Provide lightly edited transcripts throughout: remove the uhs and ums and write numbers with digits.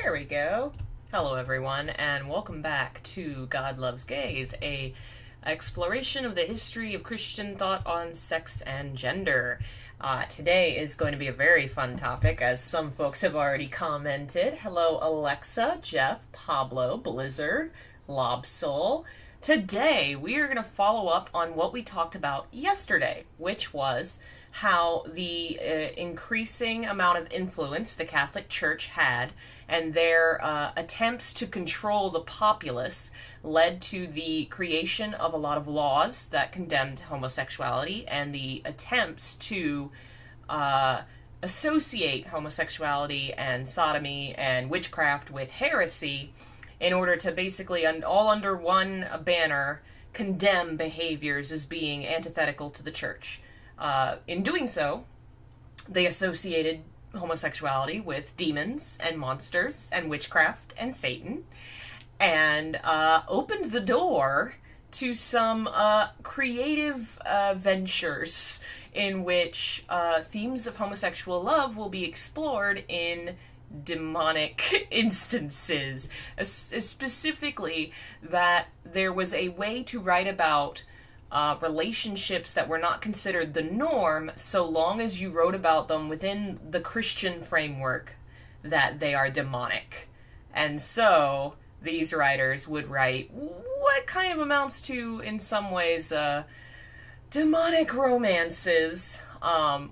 There we go. Hello everyone, and welcome back to God Loves Gays, a exploration of the history of Christian thought on sex and gender. Today is going to be a very fun topic, as some folks have already commented. Hello Alexa, Jeff, Pablo, Blizzard, Lobsoul. Today we are going to follow up on what we talked about yesterday, which was how the increasing amount of influence the Catholic Church had and their attempts to control the populace led to the creation of a lot of laws that condemned homosexuality and the attempts to associate homosexuality and sodomy and witchcraft with heresy in order to basically, all under one banner, condemn behaviors as being antithetical to the Church. In doing so, they associated homosexuality with demons and monsters and witchcraft and Satan, and opened the door to some creative ventures in which themes of homosexual love will be explored in demonic instances. Specifically, that there was a way to write about relationships that were not considered the norm so long as you wrote about them within the Christian framework that they are demonic. And so these writers would write what kind of amounts to, in some ways, demonic romances.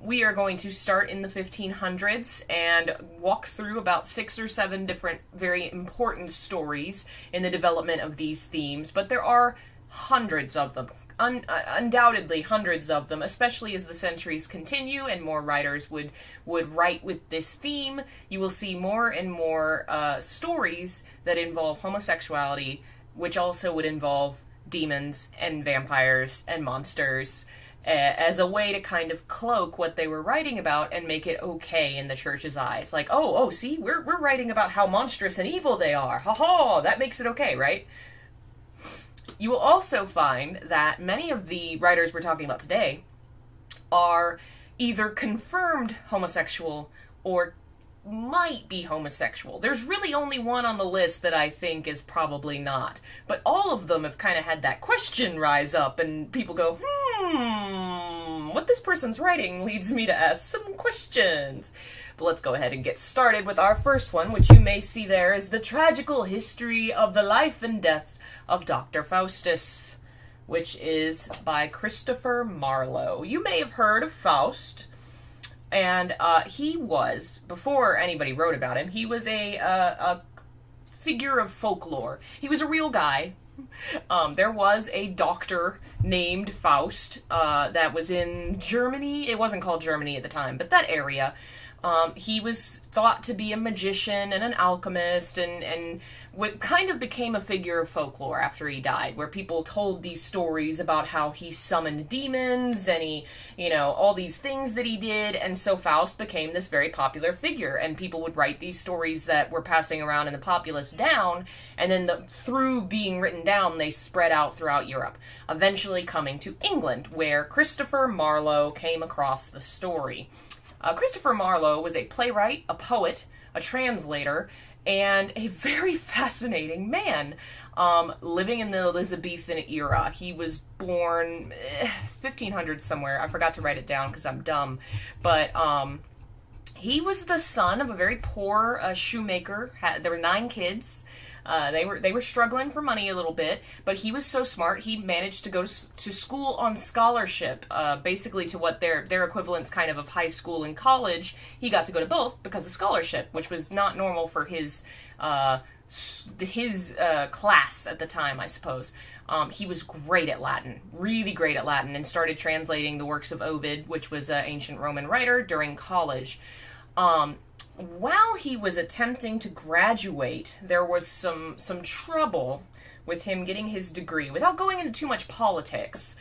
We are going to start in the 1500s and walk through about 6 or 7 different very important stories in the development of these themes, but there are hundreds of them. Undoubtedly hundreds of them, especially as the centuries continue and more writers would write with this theme. You will see more and more stories that involve homosexuality, which also would involve demons and vampires and monsters, as a way to kind of cloak what they were writing about and make it okay in the Church's eyes. Like, oh, see, we're writing about how monstrous and evil they are. Ha ha, that makes it okay, right? You will also find that many of the writers we're talking about today are either confirmed homosexual or might be homosexual. There's really only one on the list that I think is probably not. But all of them have kind of had that question rise up, and people go, what this person's writing leads me to ask some questions. But let's go ahead and get started with our first one, which you may see there is The Tragical History of the Life and Death of Dr. Faustus, which is by Christopher Marlowe. You may have heard of Faust. And he was, before anybody wrote about him, he was a figure of folklore. He was a real guy. There was a doctor named Faust that was in Germany. It wasn't called Germany at the time, but that area. He was thought to be a magician and an alchemist, and kind of became a figure of folklore after he died, where people told these stories about how he summoned demons and he, all these things that he did, and so Faust became this very popular figure, and people would write these stories that were passing around in the populace down, and then through being written down, they spread out throughout Europe, eventually coming to England, where Christopher Marlowe came across the story. Christopher Marlowe was a playwright, a poet, a translator, and a very fascinating man, living in the Elizabethan era. He was born 1500 somewhere. I forgot to write it down because I'm dumb. But he was the son of a very poor shoemaker. There were 9 kids. They were struggling for money a little bit, but he was so smart he managed to go to school on scholarship, basically to what their equivalents kind of high school and college. He got to go to both because of scholarship, which was not normal for his class at the time, I suppose. He was great at Latin, really great at Latin, and started translating the works of Ovid, which was an ancient Roman writer, during college. While he was attempting to graduate, there was some trouble with him getting his degree. Without going into too much politics,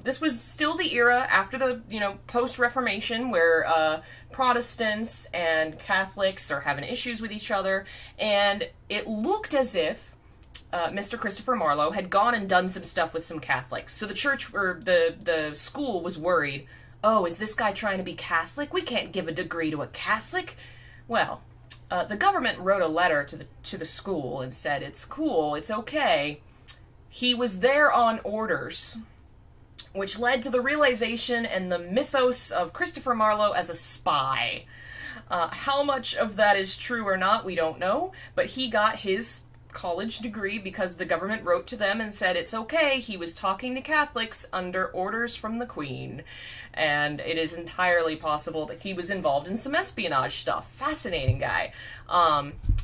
this was still the era after the post-Reformation, where Protestants and Catholics are having issues with each other, and it looked as if Mr. Christopher Marlowe had gone and done some stuff with some Catholics. So the church, or the school, was worried. Oh, is this guy trying to be Catholic? We can't give a degree to a Catholic. Well, the government wrote a letter to the school and said, it's cool, it's okay. He was there on orders, which led to the realization and the mythos of Christopher Marlowe as a spy. How much of that is true or not, we don't know, but he got his college degree because the government wrote to them and said it's okay, he was talking to Catholics under orders from the Queen. And it is entirely possible that he was involved in some espionage stuff. Fascinating guy.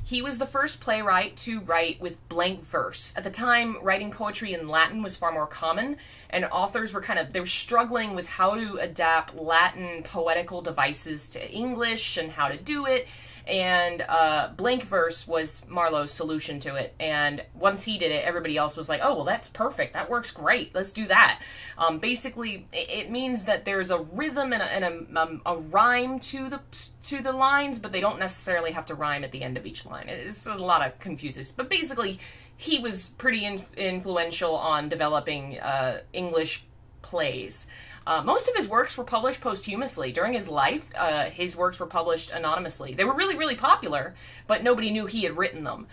He was the first playwright to write with blank verse. At the time, writing poetry in Latin was far more common, and authors were they were struggling with how to adapt Latin poetical devices to English and how to do it. And blank verse was Marlowe's solution to it. And once he did it, everybody else was like, oh, well, that's perfect. That works great. Let's do that. Basically, it means that there's a rhythm and a rhyme to the lines, but they don't necessarily have to rhyme at the end of each line. It's a lot of confuses. But basically, he was pretty influential on developing English plays. Most of his works were published posthumously. During his life, his works were published anonymously. They were really, really popular, but nobody knew he had written them.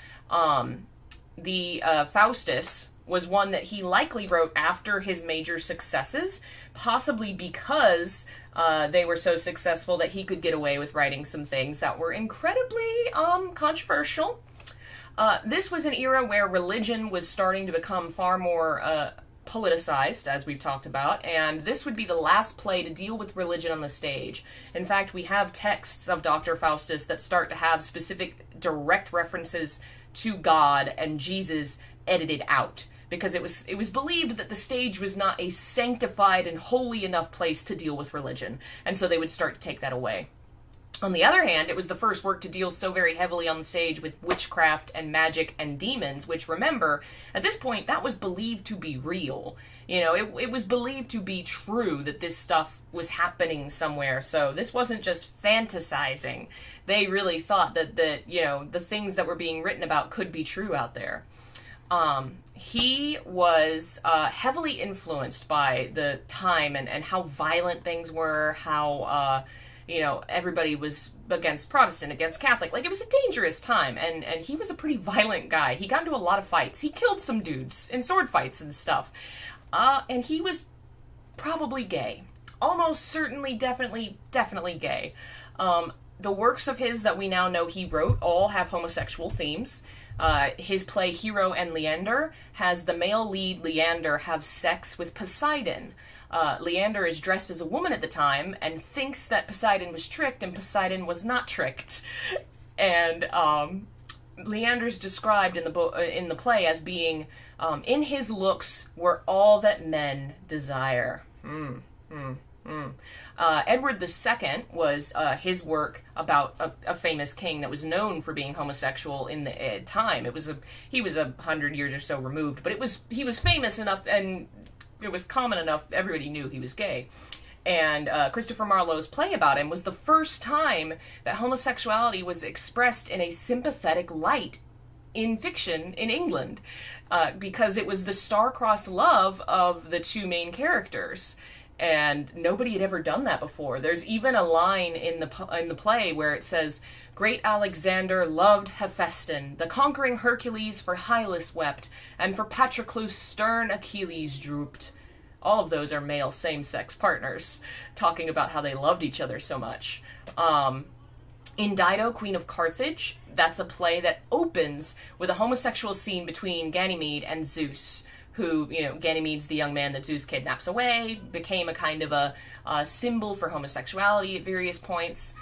The Faustus was one that he likely wrote after his major successes, possibly because they were so successful that he could get away with writing some things that were incredibly controversial. This was an era where religion was starting to become far more politicized, as we've talked about, and this would be the last play to deal with religion on the stage. In fact, we have texts of Dr. Faustus that start to have specific direct references to God and Jesus edited out, because it was believed that the stage was not a sanctified and holy enough place to deal with religion, and so they would start to take that away. On the other hand, it was the first work to deal so very heavily on the stage with witchcraft and magic and demons, which, remember, at this point, that was believed to be real. It was believed to be true that this stuff was happening somewhere, so this wasn't just fantasizing. They really thought that the things that were being written about could be true out there. He was heavily influenced by the time and how violent things were, how, everybody was against Protestant, against Catholic. Like, it was a dangerous time, and he was a pretty violent guy. He got into a lot of fights. He killed some dudes in sword fights and stuff. And he was probably gay. Almost certainly, definitely gay. The works of his that we now know he wrote all have homosexual themes. His play Hero and Leander has the male lead, Leander, have sex with Poseidon. Leander is dressed as a woman at the time and thinks that Poseidon was tricked, and Poseidon was not tricked. And Leander's described in the play as being, in his looks were all that men desire. Edward II was his work about a famous king that was known for being homosexual in the time. He was 100 years or so removed, but he was famous enough, and it was common enough, everybody knew he was gay. And Christopher Marlowe's play about him was the first time that homosexuality was expressed in a sympathetic light in fiction in England, because it was the star-crossed love of the two main characters. And nobody had ever done that before. There's even a line in the play where it says, "Great Alexander loved Hephaestion, the conquering Hercules for Hylas wept, and for Patroclus stern Achilles drooped." All of those are male same-sex partners, talking about how they loved each other so much. In Dido, Queen of Carthage, that's a play that opens with a homosexual scene between Ganymede and Zeus, who, Ganymede's the young man that Zeus kidnaps away, became a kind of a symbol for homosexuality at various points.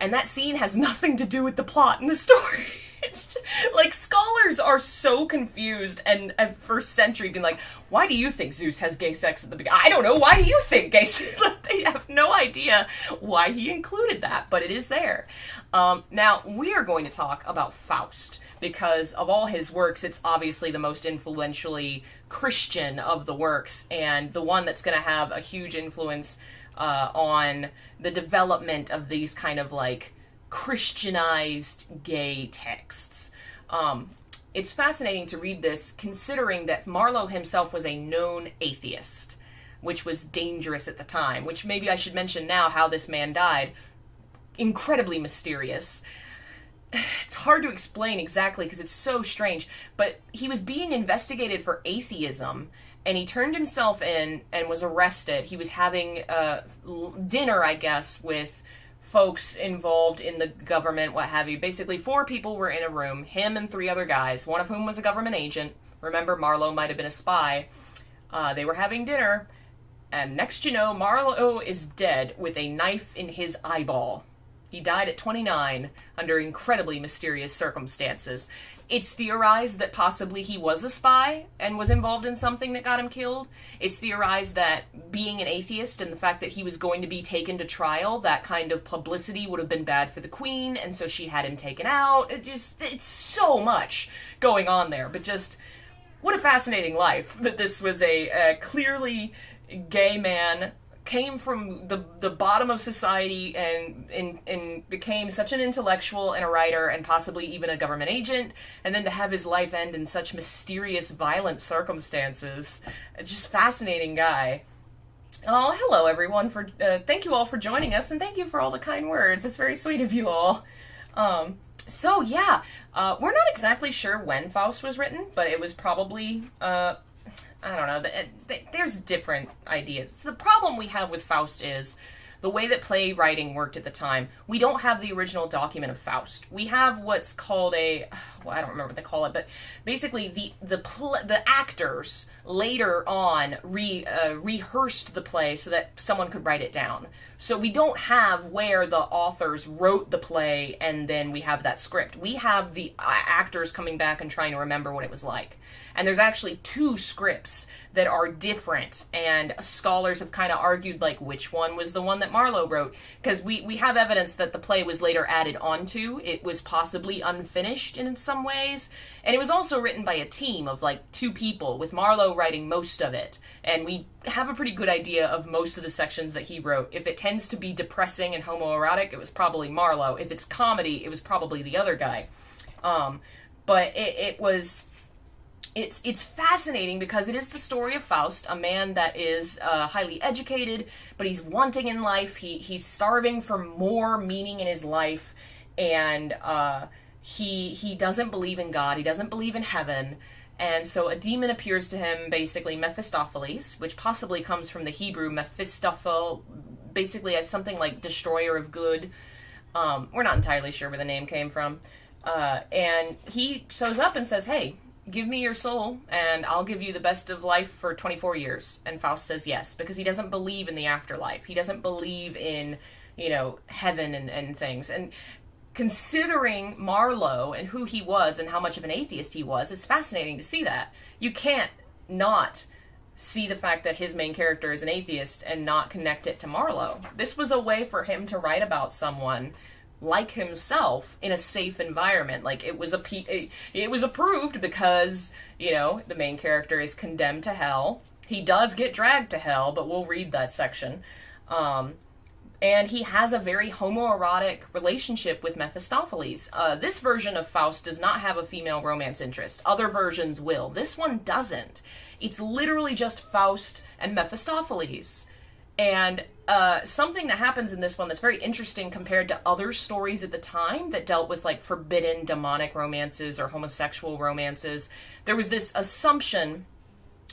And that scene has nothing to do with the plot in the story. It's just, like, scholars are so confused, and for centuries been like, why do you think Zeus has gay sex at the beginning? I don't know, why do you think gay sex? They have no idea why he included that, but it is there. Now, we are going to talk about Faust, because of all his works, it's obviously the most influentially Christian of the works, and the one that's going to have a huge influence on the development of these kind of, like, Christianized gay texts. It's fascinating to read this, considering that Marlowe himself was a known atheist, which was dangerous at the time, which maybe I should mention now how this man died. Incredibly mysterious. It's hard to explain exactly because it's so strange, but he was being investigated for atheism, and he turned himself in and was arrested. He was having dinner, I guess, with folks involved in the government, what have you. Basically, 4 people were in a room, him and 3 other guys, one of whom was a government agent. Remember, Marlowe might have been a spy. They were having dinner, and next you know, Marlowe is dead with a knife in his eyeball. He died at 29 under incredibly mysterious circumstances. It's theorized that possibly he was a spy and was involved in something that got him killed. It's theorized that being an atheist and the fact that he was going to be taken to trial, that kind of publicity would have been bad for the queen, and so she had him taken out. It's so much going on there, but just what a fascinating life that this was a clearly gay man, came from the bottom of society and became such an intellectual and a writer and possibly even a government agent, and then to have his life end in such mysterious, violent circumstances. Just fascinating guy. Oh, hello everyone. Thank you all for joining us, and thank you for all the kind words. It's very sweet of you all. So yeah, we're not exactly sure when Faust was written, but it was probably I don't know, there's different ideas. The problem we have with Faust is the way that playwriting worked at the time. We don't have the original document of Faust. We have what's called I don't remember what they call it, but basically the actors later on rehearsed the play so that someone could write it down. So we don't have where the authors wrote the play and then we have that script. We have the actors coming back and trying to remember what it was like. And there's actually 2 scripts that are different, and scholars have kind of argued, like, which one was the one that Marlowe wrote, because we have evidence that the play was later added onto. It was possibly unfinished in some ways, and it was also written by a team of, like, 2 people, with Marlowe writing most of it, and we have a pretty good idea of most of the sections that he wrote. If it tends to be depressing and homoerotic, it was probably Marlowe. If it's comedy, it was probably the other guy. But it was it's fascinating because it is the story of Faust, a man that is highly educated, but he's wanting in life. He's starving for more meaning in his life, and he doesn't believe in God. He doesn't believe in heaven. And so a demon appears to him, basically Mephistopheles, which possibly comes from the Hebrew Mephistophel, basically as something like destroyer of good. We're not entirely sure where the name came from. And he shows up and says, hey, give me your soul, and I'll give you the best of life for 24 years. And Faust says yes, because he doesn't believe in the afterlife. He doesn't believe in, heaven and things. And considering Marlowe and who he was and how much of an atheist he was, it's fascinating to see that. You can't not see the fact that his main character is an atheist and not connect it to Marlowe. This was a way for him to write about someone like himself in a safe environment. Like, it was approved because, the main character is condemned to hell. He does get dragged to hell, but we'll read that section. And he has a very homoerotic relationship with Mephistopheles. This version of Faust does not have a female romance interest. Other versions will. This one doesn't. It's literally just Faust and Mephistopheles. And something that happens in this one that's very interesting compared to other stories at the time that dealt with, like, forbidden demonic romances or homosexual romances, there was this assumption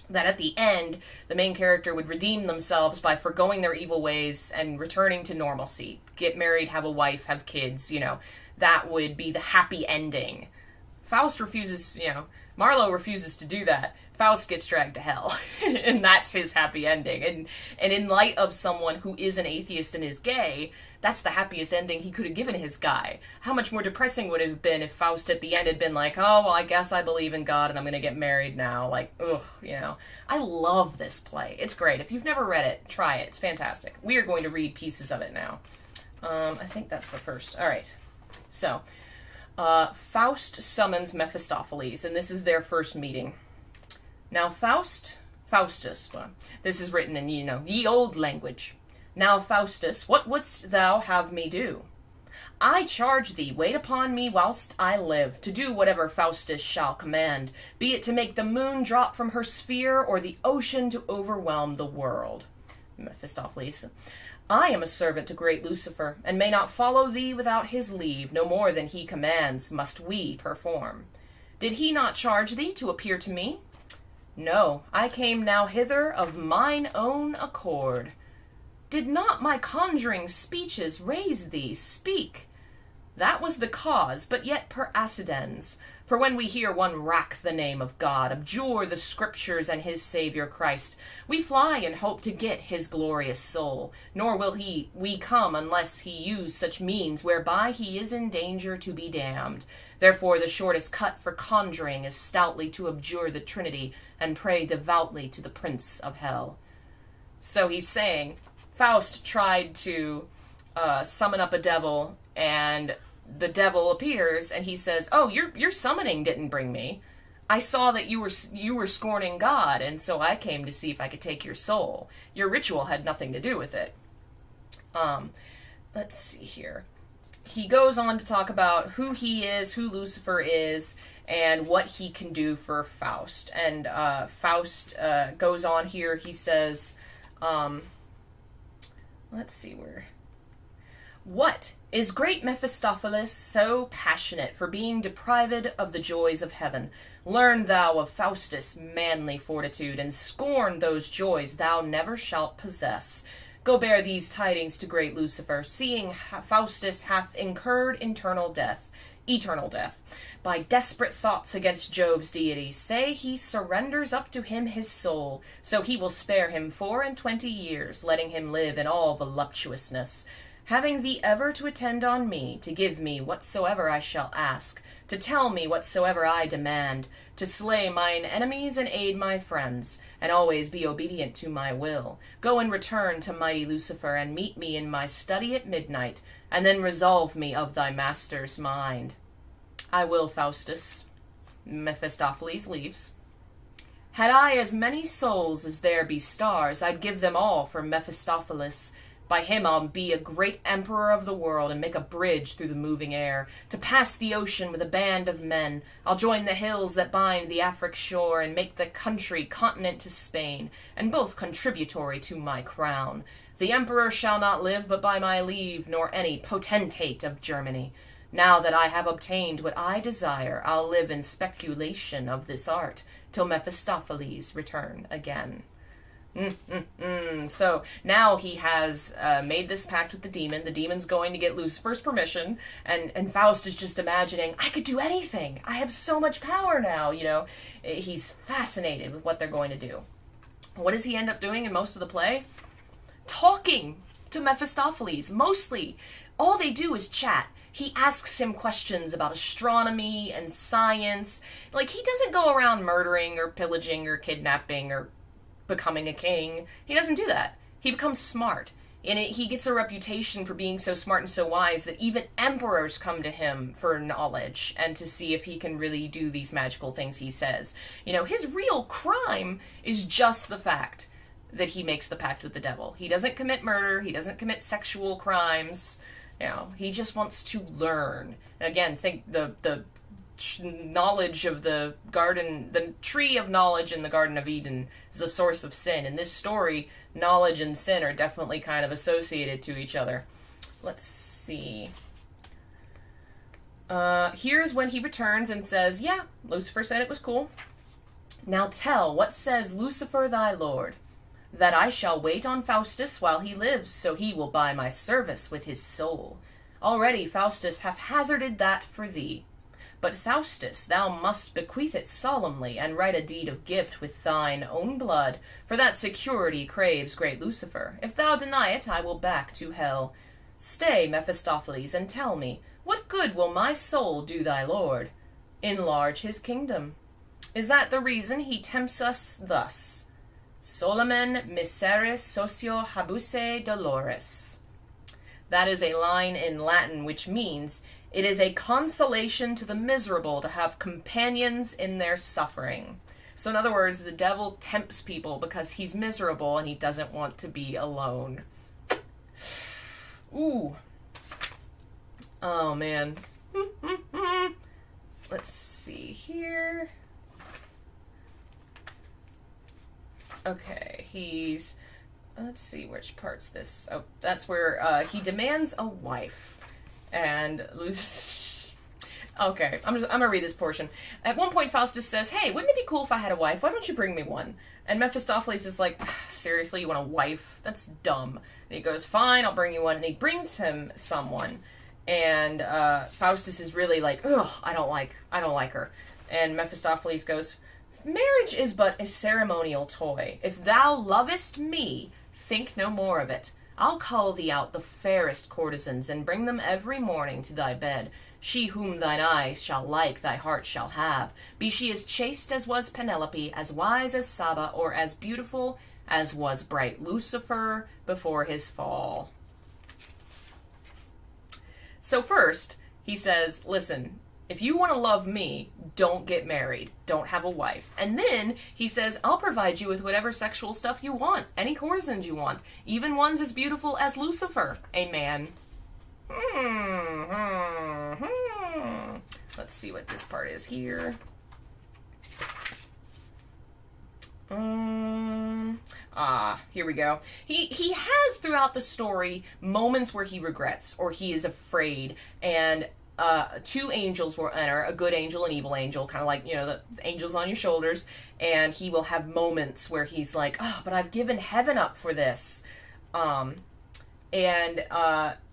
that at the end, the main character would redeem themselves by forgoing their evil ways and returning to normalcy. Get married, have a wife, have kids, that would be the happy ending. Faust refuses, Marlowe refuses to do that. Faust gets dragged to hell, and that's his happy ending. And in light of someone who is an atheist and is gay, that's the happiest ending he could have given his guy. How much more depressing would it have been if Faust at the end had been like, oh, well, I guess I believe in God and I'm going to get married now. Like, ugh, I love this play. It's great. If you've never read it, try it. It's fantastic. We are going to read pieces of it now. I think that's the first. All right. So, Faust summons Mephistopheles, and this is their first meeting. Now Faustus, this is written in, ye old language. Now Faustus, what wouldst thou have me do? I charge thee, wait upon me whilst I live, to do whatever Faustus shall command, be it to make the moon drop from her sphere, or the ocean to overwhelm the world. Mephistopheles, I am a servant to great Lucifer, and may not follow thee without his leave. No more than he commands must we perform. Did he not charge thee to appear to me? No, I came now hither of mine own accord. Did not my conjuring speeches raise thee? Speak. That was the cause, but yet per accidens. For when we hear one rack the name of God, abjure the scriptures and his Saviour Christ, we fly and hope to get his glorious soul, nor will we come unless he use such means whereby he is in danger to be damned. Therefore the shortest cut for conjuring is stoutly to abjure the Trinity, and pray devoutly to the Prince of Hell. So he's saying, Faust tried to summon up a devil, and the devil appears, and he says, oh, your summoning didn't bring me. I saw that you were scorning God, and so I came to see if I could take your soul. Your ritual had nothing to do with it. Let's see here. He goes on to talk about who he is, who Lucifer is, and what he can do for Faust. And Faust goes on here. He says, let's see where. What is great Mephistopheles so passionate for being deprived of the joys of heaven? Learn thou of Faustus' manly fortitude, and scorn those joys thou never shalt possess. Go bear these tidings to great Lucifer, seeing Faustus hath incurred eternal death, by desperate thoughts against Jove's deity. Say he surrenders up to him his soul, so he will spare him 24 years, letting him live in all voluptuousness. Having thee ever to attend on me, to give me whatsoever I shall ask, to tell me whatsoever I demand, to slay mine enemies and aid my friends, and always be obedient to my will. Go and return to mighty Lucifer, and meet me in my study at midnight, and then resolve me of thy master's mind. I will, Faustus. Mephistopheles leaves. Had I as many souls as there be stars, I'd give them all for Mephistopheles. By him I'll be a great emperor of the world and make a bridge through the moving air. To pass the ocean with a band of men, I'll join the hills that bind the Afric shore and make the country continent to Spain, and both contributory to my crown. The emperor shall not live but by my leave, nor any potentate of Germany. Now that I have obtained what I desire, I'll live in speculation of this art, till Mephistopheles return again. So now he has made this pact with the demon. The demon's going to get Lucifer's permission, and Faust is just imagining, I could do anything. I have so much power now, you know. He's fascinated with what they're going to do. What does he end up doing in most of the play? Talking to Mephistopheles. Mostly, all they do is chat. He asks him questions about astronomy and science. Like, he doesn't go around murdering or pillaging or kidnapping or becoming a king. He doesn't do that. He becomes smart. And he gets a reputation for being so smart and so wise that even emperors come to him for knowledge and to see if he can really do these magical things he says. You know, his real crime is just the fact that he makes the pact with the devil. He doesn't commit murder. He doesn't commit sexual crimes. You know, he just wants to learn. And again, think the knowledge of the garden, the tree of knowledge in the Garden of Eden is a source of sin. In this story, knowledge and sin are definitely kind of associated to each other. Let's see. Here's when he returns and says, yeah, Lucifer said it was cool. Now tell, what says Lucifer thy lord? That I shall wait on Faustus while he lives, so he will buy my service with his soul. Already Faustus hath hazarded that for thee. But Faustus, thou must bequeath it solemnly, and write a deed of gift with thine own blood, for that security craves great Lucifer. If thou deny it, I will back to hell. Stay, Mephistopheles, and tell me, what good will my soul do thy lord? Enlarge his kingdom. Is that the reason he tempts us thus? Solamen miseris socio habuse dolores. That is a line in Latin which means, it is a consolation to the miserable to have companions in their suffering. So in other words, the devil tempts people because he's miserable and he doesn't want to be alone. Ooh. Oh, man. Let's see here. Okay, he's... Let's see which part's this. Oh, that's where he demands a wife. And okay, I'm gonna read this portion. At one point, Faustus says, hey, wouldn't it be cool if I had a wife? Why don't you bring me one? And Mephistopheles is like, seriously, you want a wife? That's dumb. And he goes, fine, I'll bring you one. And he brings him someone. And Faustus is really like, ugh, I don't like her. And Mephistopheles goes, marriage is but a ceremonial toy. If thou lovest me, think no more of it. I'll cull thee out the fairest courtesans, and bring them every morning to thy bed. She whom thine eyes shall like, thy heart shall have. Be she as chaste as was Penelope, as wise as Saba, or as beautiful as was bright Lucifer before his fall. So first, he says, listen, if you want to love me, don't get married. Don't have a wife. And then he says, I'll provide you with whatever sexual stuff you want. Any courtesans you want. Even ones as beautiful as Lucifer. Amen. Let's see what this part is here. Here we go. He has throughout the story moments where he regrets or he is afraid, and two angels will enter, a good angel and evil angel, kind of like, you know, the angels on your shoulders, and he will have moments where he's like, oh, but I've given heaven up for this.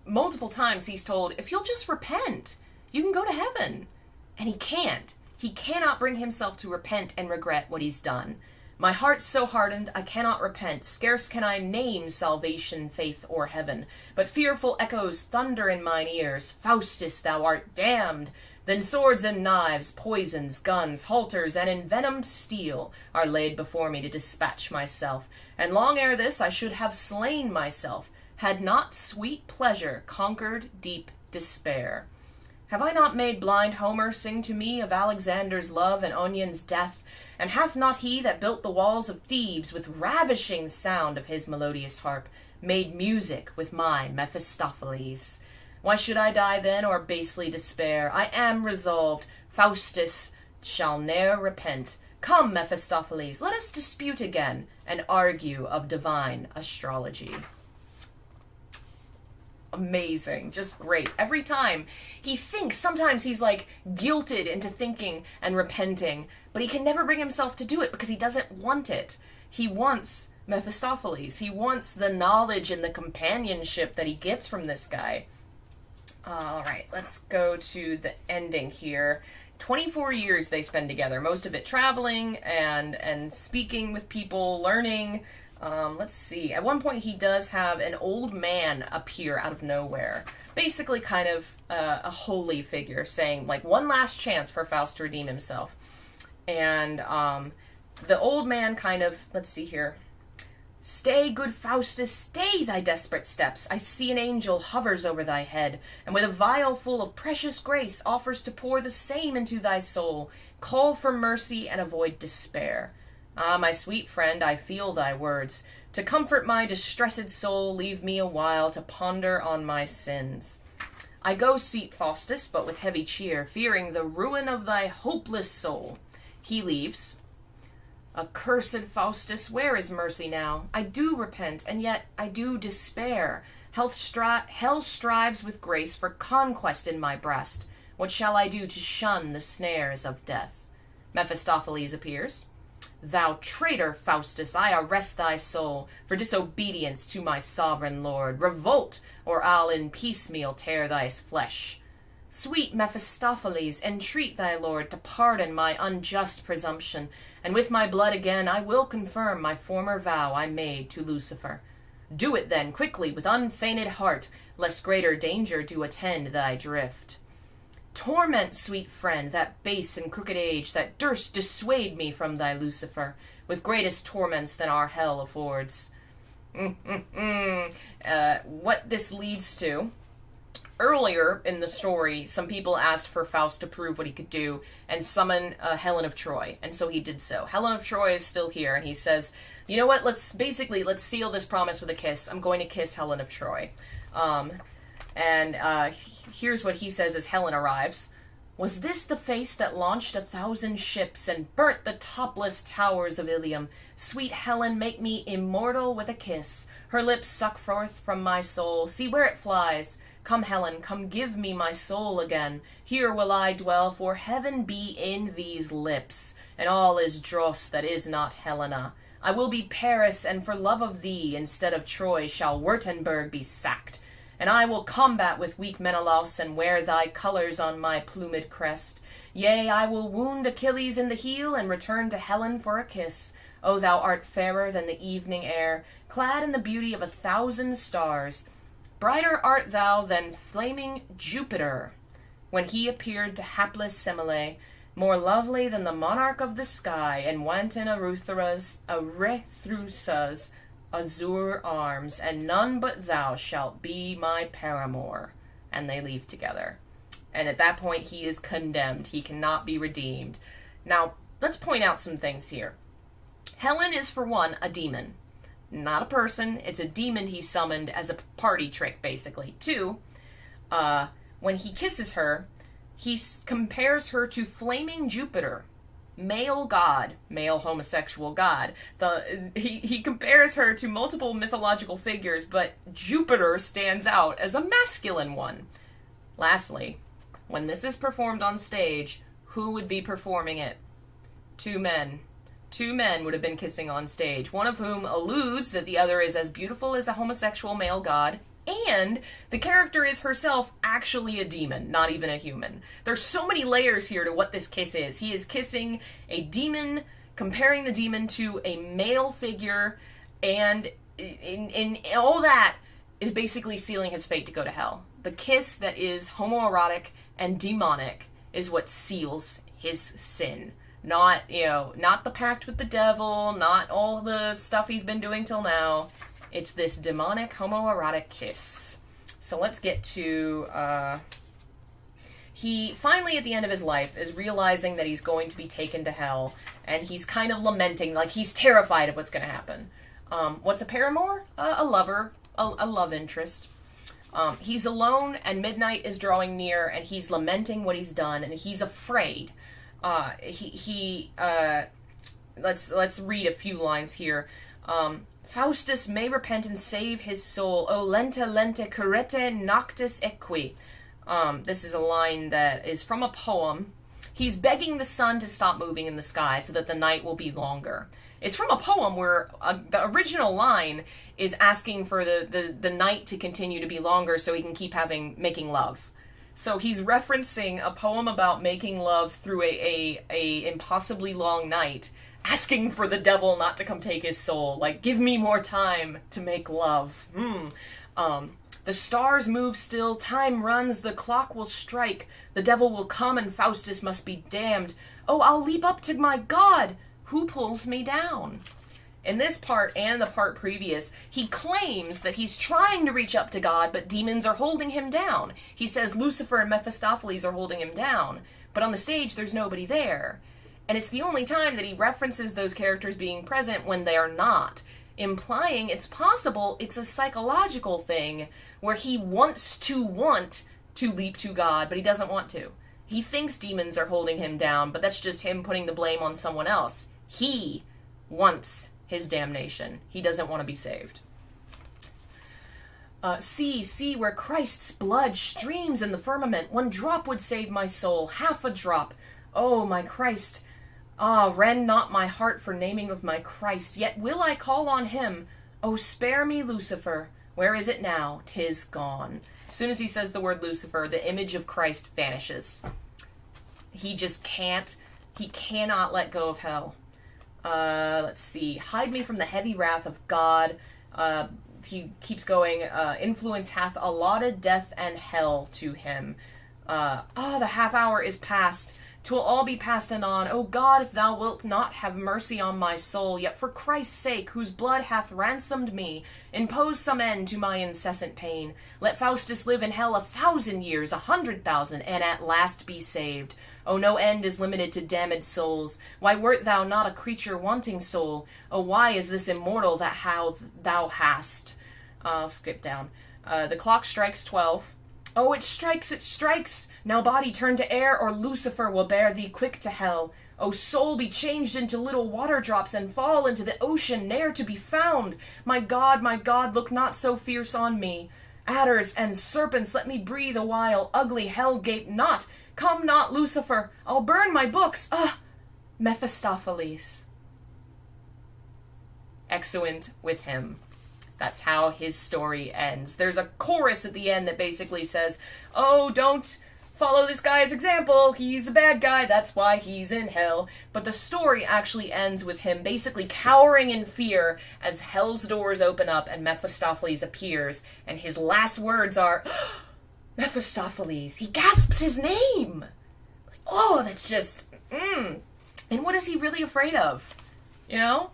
Multiple times he's told, if you'll just repent, you can go to heaven. And he can't. He cannot bring himself to repent and regret what he's done. My heart's so hardened, I cannot repent. Scarce can I name salvation, faith, or heaven. But fearful echoes thunder in mine ears. Faustus, thou art damned. Then swords and knives, poisons, guns, halters, and envenomed steel are laid before me to dispatch myself. And long ere this I should have slain myself, had not sweet pleasure conquered deep despair. Have I not made blind Homer sing to me of Alexander's love and Onion's death? And hath not he that built the walls of Thebes with ravishing sound of his melodious harp made music with my Mephistopheles. Why should I die then, or basely despair? I am resolved, Faustus shall ne'er repent. Come, Mephistopheles, let us dispute again, and argue of divine astrology. Amazing, just great. Every time he thinks, sometimes he's like guilted into thinking and repenting, but he can never bring himself to do it because he doesn't want it. He wants Mephistopheles. He wants the knowledge and the companionship that he gets from this guy. All right, let's go to the ending here. 24 years they spend together, most of it traveling and speaking with people, learning. Let's see. At one point he does have an old man appear out of nowhere. Basically kind of a holy figure saying, like, one last chance for Faust to redeem himself. And the old man kind of, let's see here. Stay, good Faustus, stay thy desperate steps. I see an angel hovers over thy head, and with a vial full of precious grace offers to pour the same into thy soul. Call for mercy and avoid despair. Ah, my sweet friend, I feel thy words. To comfort my distressed soul, leave me a while to ponder on my sins. I go, sweet Faustus, but with heavy cheer, fearing the ruin of thy hopeless soul. He leaves. Accursed Faustus, where is mercy now? I do repent, and yet I do despair. Hell strives with grace for conquest in my breast. What shall I do to shun the snares of death? Mephistopheles appears. Thou traitor, Faustus, I arrest thy soul for disobedience to my sovereign lord. Revolt, or I'll in piecemeal tear thy flesh. Sweet Mephistopheles, entreat thy lord to pardon my unjust presumption, and with my blood again I will confirm my former vow I made to Lucifer. Do it then, quickly, with unfeigned heart, lest greater danger do attend thy drift. Torment, sweet friend, that base and crooked age that durst dissuade me from thy Lucifer, with greatest torments than our hell affords. What this leads to... Earlier in the story, some people asked for Faust to prove what he could do and summon Helen of Troy, and so he did so. Helen of Troy is still here, and he says, you know what, let's seal this promise with a kiss. I'm going to kiss Helen of Troy. Here's what he says as Helen arrives. Was this the face that launched 1,000 ships and burnt the topless towers of Ilium? Sweet Helen, make me immortal with a kiss. Her lips suck forth from my soul. See where it flies. Come, Helen, come give me my soul again. Here will I dwell, for heaven be in these lips, and all is dross that is not Helena. I will be Paris, and for love of thee, instead of Troy, shall Württemberg be sacked. And I will combat with weak Menelaus, and wear thy colours on my plumed crest. Yea, I will wound Achilles in the heel, and return to Helen for a kiss. O thou art fairer than the evening air, clad in the beauty of 1,000 stars. Brighter art thou than flaming Jupiter, when he appeared to hapless Semele, more lovely than the monarch of the sky, and went in Arethusa's azure arms, and none but thou shalt be my paramour. And they leave together. And at that point he is condemned. He cannot be redeemed. Now, let's point out some things here. Helen is, for one, a demon. Not a person. It's a demon he summoned as a party trick, basically. Two, when he kisses her, he compares her to flaming Jupiter, male god, male homosexual god. He compares her to multiple mythological figures, but Jupiter stands out as a masculine one. Lastly, when this is performed on stage, who would be performing it? Two men. Two men would have been kissing on stage, one of whom alludes that the other is as beautiful as a homosexual male god, and the character is herself actually a demon, not even a human. There's so many layers here to what this kiss is. He is kissing a demon, comparing the demon to a male figure, and in all that is basically sealing his fate to go to hell. The kiss that is homoerotic and demonic is what seals his sin. Not the pact with the devil, not all the stuff he's been doing till now. It's this demonic homoerotic kiss. So let's get to, he finally at the end of his life is realizing that he's going to be taken to hell, and he's kind of lamenting, like he's terrified of what's going to happen. What's a paramour? A lover, a love interest. He's alone, and midnight is drawing near, and he's lamenting what he's done, and he's afraid. Let's read a few lines here. Faustus may repent and save his soul. O lente currete noctis equi. This is a line that is from a poem. He's begging the sun to stop moving in the sky so that the night will be longer. It's from a poem where the original line is asking for the night to continue to be longer so he can keep making love. So he's referencing a poem about making love through a impossibly long night, asking for the devil not to come take his soul. Like, give me more time to make love. The stars move still, time runs, the clock will strike, the devil will come and Faustus must be damned. Oh, I'll leap up to my God! Who pulls me down? In this part and the part previous, he claims that he's trying to reach up to God, but demons are holding him down. He says Lucifer and Mephistopheles are holding him down, but on the stage there's nobody there. And it's the only time that he references those characters being present when they are not, implying it's possible it's a psychological thing where he wants to leap to God, but he doesn't want to. He thinks demons are holding him down, but that's just him putting the blame on someone else. He wants his damnation. He doesn't want to be saved. See where Christ's blood streams in the firmament. 1 drop would save my soul, half a drop. Oh, my Christ. Ah, rend not my heart for naming of my Christ, yet will I call on him. Oh, spare me, Lucifer. Where is it now? 'Tis gone. As soon as he says the word Lucifer, the image of Christ vanishes. He just he cannot let go of hell. Let's see. Hide me from the heavy wrath of God. He keeps going. Influence hath allotted death and hell to him. The half hour is past. 'Twill all be past anon. O God, if thou wilt not have mercy on my soul, yet for Christ's sake, whose blood hath ransomed me, impose some end to my incessant pain. Let Faustus live in hell 1,000 years, 100,000, and at last be saved. O no end is limited to damned souls. Why wert thou not a creature wanting soul? O why is this immortal that how thou hast? I'll skip down. The clock strikes 12. Oh, it strikes, it strikes! Now body turn to air, or Lucifer will bear thee quick to hell. O soul, be changed into little water drops, and fall into the ocean, ne'er to be found. My God, look not so fierce on me. Adders and serpents, let me breathe a while. Ugly hell, gape not. Come not, Lucifer, I'll burn my books. Mephistopheles. Exeunt with him. That's how his story ends. There's a chorus at the end that basically says, oh, don't follow this guy's example. He's a bad guy. That's why he's in hell. But the story actually ends with him basically cowering in fear as hell's doors open up and Mephistopheles appears. And his last words are, Mephistopheles. He gasps his name. Oh, that's just, And what is he really afraid of? You know?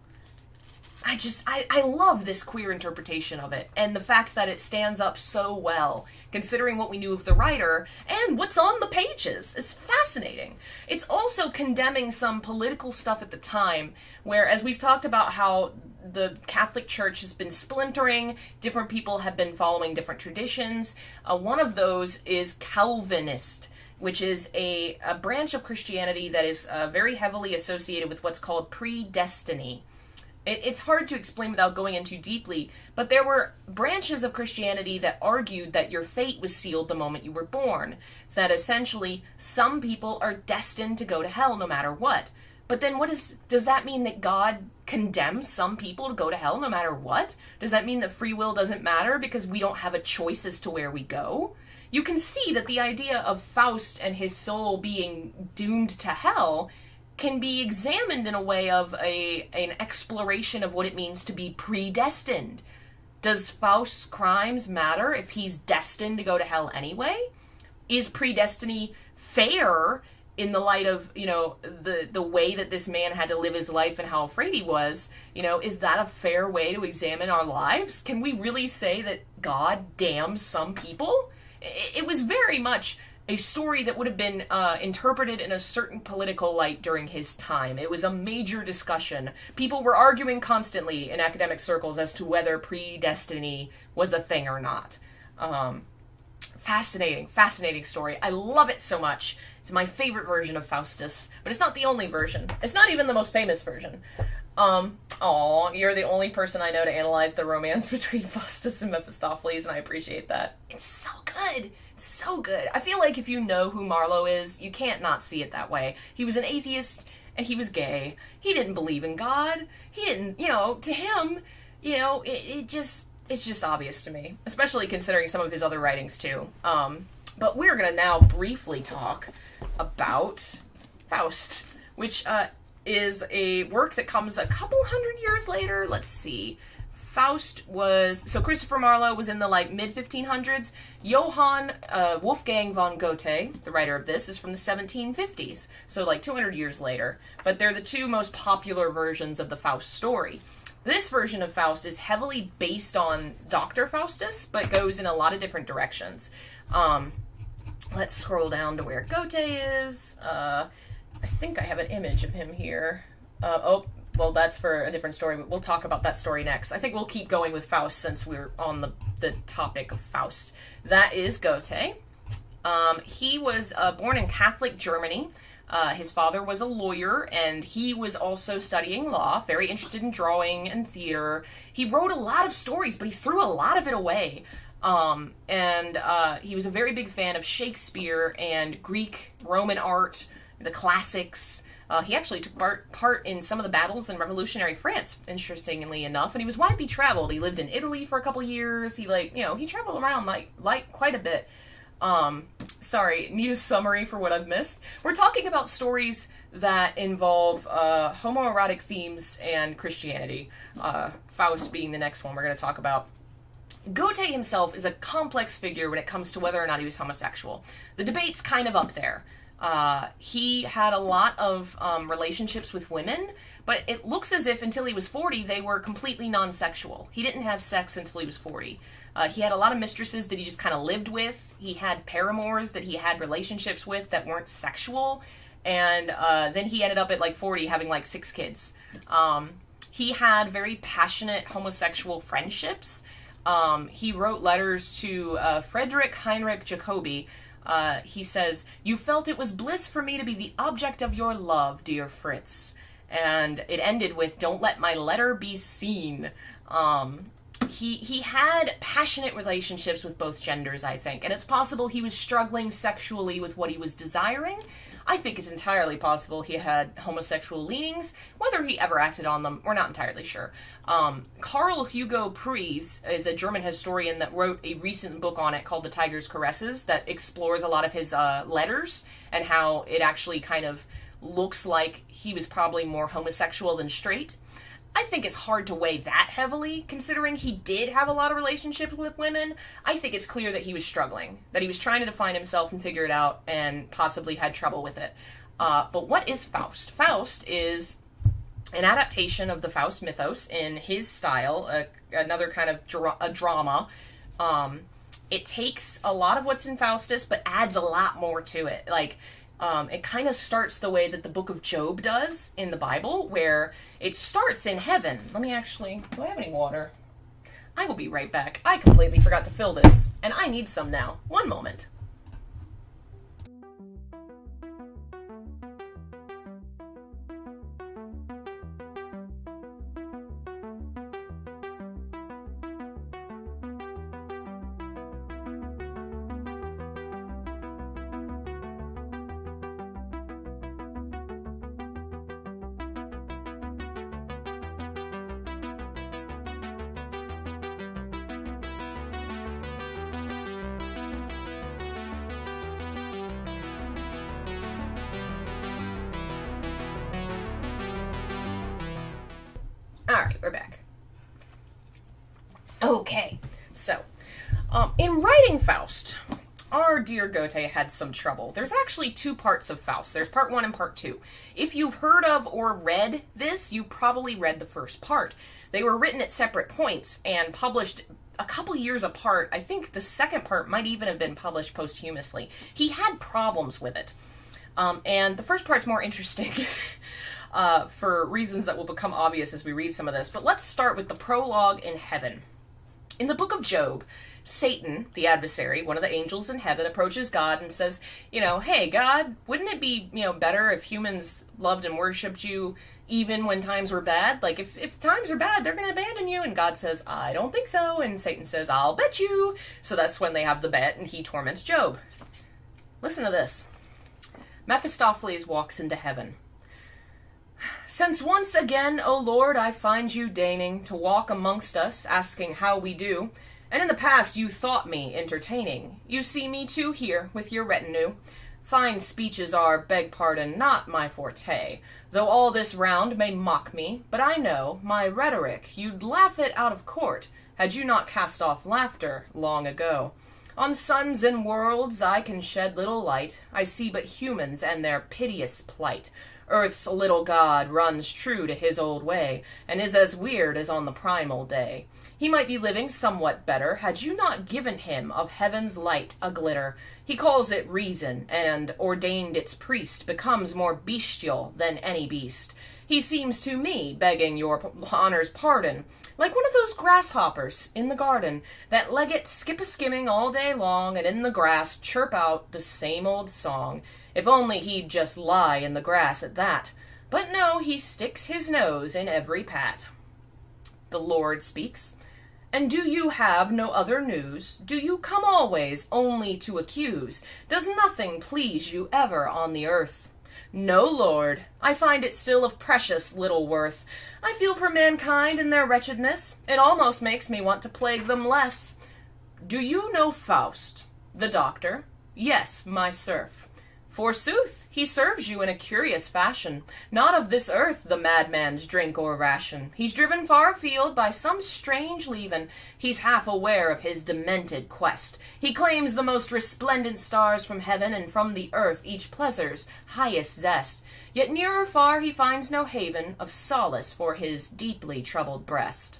I love this queer interpretation of it, and the fact that it stands up so well, considering what we knew of the writer, and what's on the pages. It's fascinating. It's also condemning some political stuff at the time, where, as we've talked about how the Catholic Church has been splintering, different people have been following different traditions. One of those is Calvinist, which is a branch of Christianity that is very heavily associated with what's called predestiny. It's hard to explain without going in too deeply, but there were branches of Christianity that argued that your fate was sealed the moment you were born, that essentially some people are destined to go to hell no matter what. But then does that mean that God condemns some people to go to hell no matter what? Does that mean that free will doesn't matter because we don't have a choice as to where we go? You can see that the idea of Faust and his soul being doomed to hell can be examined in a way of an exploration of what it means to be predestined. Does Faust's crimes matter if he's destined to go to hell anyway? Is predestiny fair in the light of, the way that this man had to live his life and how afraid he was? Is that a fair way to examine our lives? Can we really say that God damns some people? It was very much a story that would have been interpreted in a certain political light during his time. It was a major discussion. People were arguing constantly in academic circles as to whether predestiny was a thing or not. Fascinating story. I love it so much. It's my favorite version of Faustus, but it's not the only version. It's not even the most famous version. You're the only person I know to analyze the romance between Faustus and Mephistopheles, and I appreciate that. It's so good. It's so good. I feel like if you know who Marlowe is, you can't not see it that way. He was an atheist, and he was gay. He didn't believe in God. He didn't, to him, it's just obvious to me, especially considering some of his other writings, too. But we're going to now briefly talk about Faust, which is a work that comes a couple hundred years later. Let's see. Faust was... So Christopher Marlowe was in the, mid-1500s. Johann Wolfgang von Goethe, the writer of this, is from the 1750s. So, 200 years later. But they're the two most popular versions of the Faust story. This version of Faust is heavily based on Dr. Faustus, but goes in a lot of different directions. Let's scroll down to where Goethe is. I think I have an image of him here. That's for a different story, but we'll talk about that story next. I think we'll keep going with Faust since we're on the topic of Faust. That is Goethe. He was born in Catholic Germany. His father was a lawyer, and he was also studying law, very interested in drawing and theater. He wrote a lot of stories, but he threw a lot of it away. He was a very big fan of Shakespeare and Greek, Roman art, the classics. He actually took part in some of the battles in Revolutionary France, interestingly enough, and he was widely traveled. He lived in Italy for a couple years. He traveled around quite a bit. Need a summary for what I've missed. We're talking about stories that involve homoerotic themes and Christianity. Faust being the next one we're going to talk about. Goethe himself is a complex figure when it comes to whether or not he was homosexual. The debate's kind of up there. He had a lot of relationships with women, but it looks as if until he was 40, they were completely non-sexual. He didn't have sex until he was 40. He had a lot of mistresses that he just kind of lived with. He had paramours that he had relationships with that weren't sexual. And then he ended up at 40 having 6 kids. He had very passionate homosexual friendships. He wrote letters to Friedrich Heinrich Jacobi. He says, "You felt it was bliss for me to be the object of your love, dear Fritz." And it ended with, "Don't let my letter be seen." He had passionate relationships with both genders, I think, and it's possible he was struggling sexually with what he was desiring. I think it's entirely possible he had homosexual leanings. Whether he ever acted on them, we're not entirely sure. Carl Hugo Pries is a German historian that wrote a recent book on it called The Tiger's Caresses that explores a lot of his letters and how it actually kind of looks like he was probably more homosexual than straight. I think it's hard to weigh that heavily, considering he did have a lot of relationships with women. I think it's clear that he was struggling, that he was trying to define himself and figure it out, and possibly had trouble with it. But what is Faust? Faust is an adaptation of the Faust mythos in his style, another kind of a drama. It takes a lot of what's in Faustus, but adds a lot more to it. It kind of starts the way that the book of Job does in the Bible, where it starts in heaven. Do I have any water? I will be right back. I completely forgot to fill this, and I need some now. One moment. Alright, we're back. Okay, so, in writing Faust, our dear Goethe had some trouble. There's actually 2 parts of Faust. There's part 1 and part 2. If you've heard of or read this, you probably read the first part. They were written at separate points and published a couple years apart. I think the second part might even have been published posthumously. He had problems with it. And the first part's more interesting for reasons that will become obvious as we read some of this. But let's start with the prologue in heaven. In the book of Job, Satan, the adversary, one of the angels in heaven, approaches God and says, hey, God, wouldn't it be, better if humans loved and worshipped you even when times were bad? Like, if times are bad, they're going to abandon you. And God says, I don't think so. And Satan says, I'll bet you. So that's when they have the bet, and he torments Job. Listen to this. Mephistopheles walks into heaven. Since once again, O Lord, I find you deigning to walk amongst us, asking how we do, and in the past you thought me entertaining. You see me too here with your retinue. Fine speeches are, beg pardon, not my forte, though all this round may mock me, but I know my rhetoric, you'd laugh it out of court, had you not cast off laughter long ago. On suns and worlds I can shed little light, I see but humans and their piteous plight. Earth's little god runs true to his old way, and is as weird as on the primal day. He might be living somewhat better, had you not given him of heaven's light a glitter. He calls it reason, and, ordained its priest, becomes more bestial than any beast. He seems to me, begging your honor's pardon, like one of those grasshoppers in the garden, that legget skip-a-skimming all day long, and in the grass chirp out the same old song. If only he'd just lie in the grass at that. But no, he sticks his nose in every pat. The Lord speaks. And do you have no other news? Do you come always only to accuse? Does nothing please you ever on the earth? No, Lord, I find it still of precious little worth. I feel for mankind and their wretchedness. It almost makes me want to plague them less. Do you know Faust, the doctor? Yes, my serf. Forsooth, he serves you in a curious fashion. Not of this earth the madman's drink or ration. He's driven far afield by some strange leaven. He's half aware of his demented quest. He claims the most resplendent stars from heaven, and from the earth each pleasure's highest zest. Yet near or far he finds no haven of solace for his deeply troubled breast.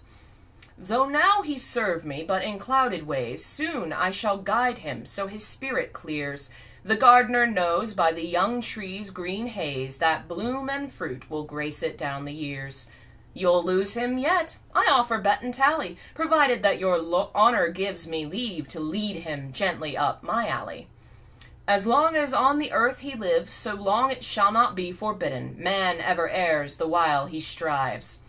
Though now he serve me but in clouded ways, soon I shall guide him so his spirit clears. The gardener knows by the young tree's green haze that bloom and fruit will grace it down the years. You'll lose him yet. I offer bet and tally, provided that your honor gives me leave to lead him gently up my alley. As long as on the earth he lives, so long it shall not be forbidden. Man ever errs the while he strives.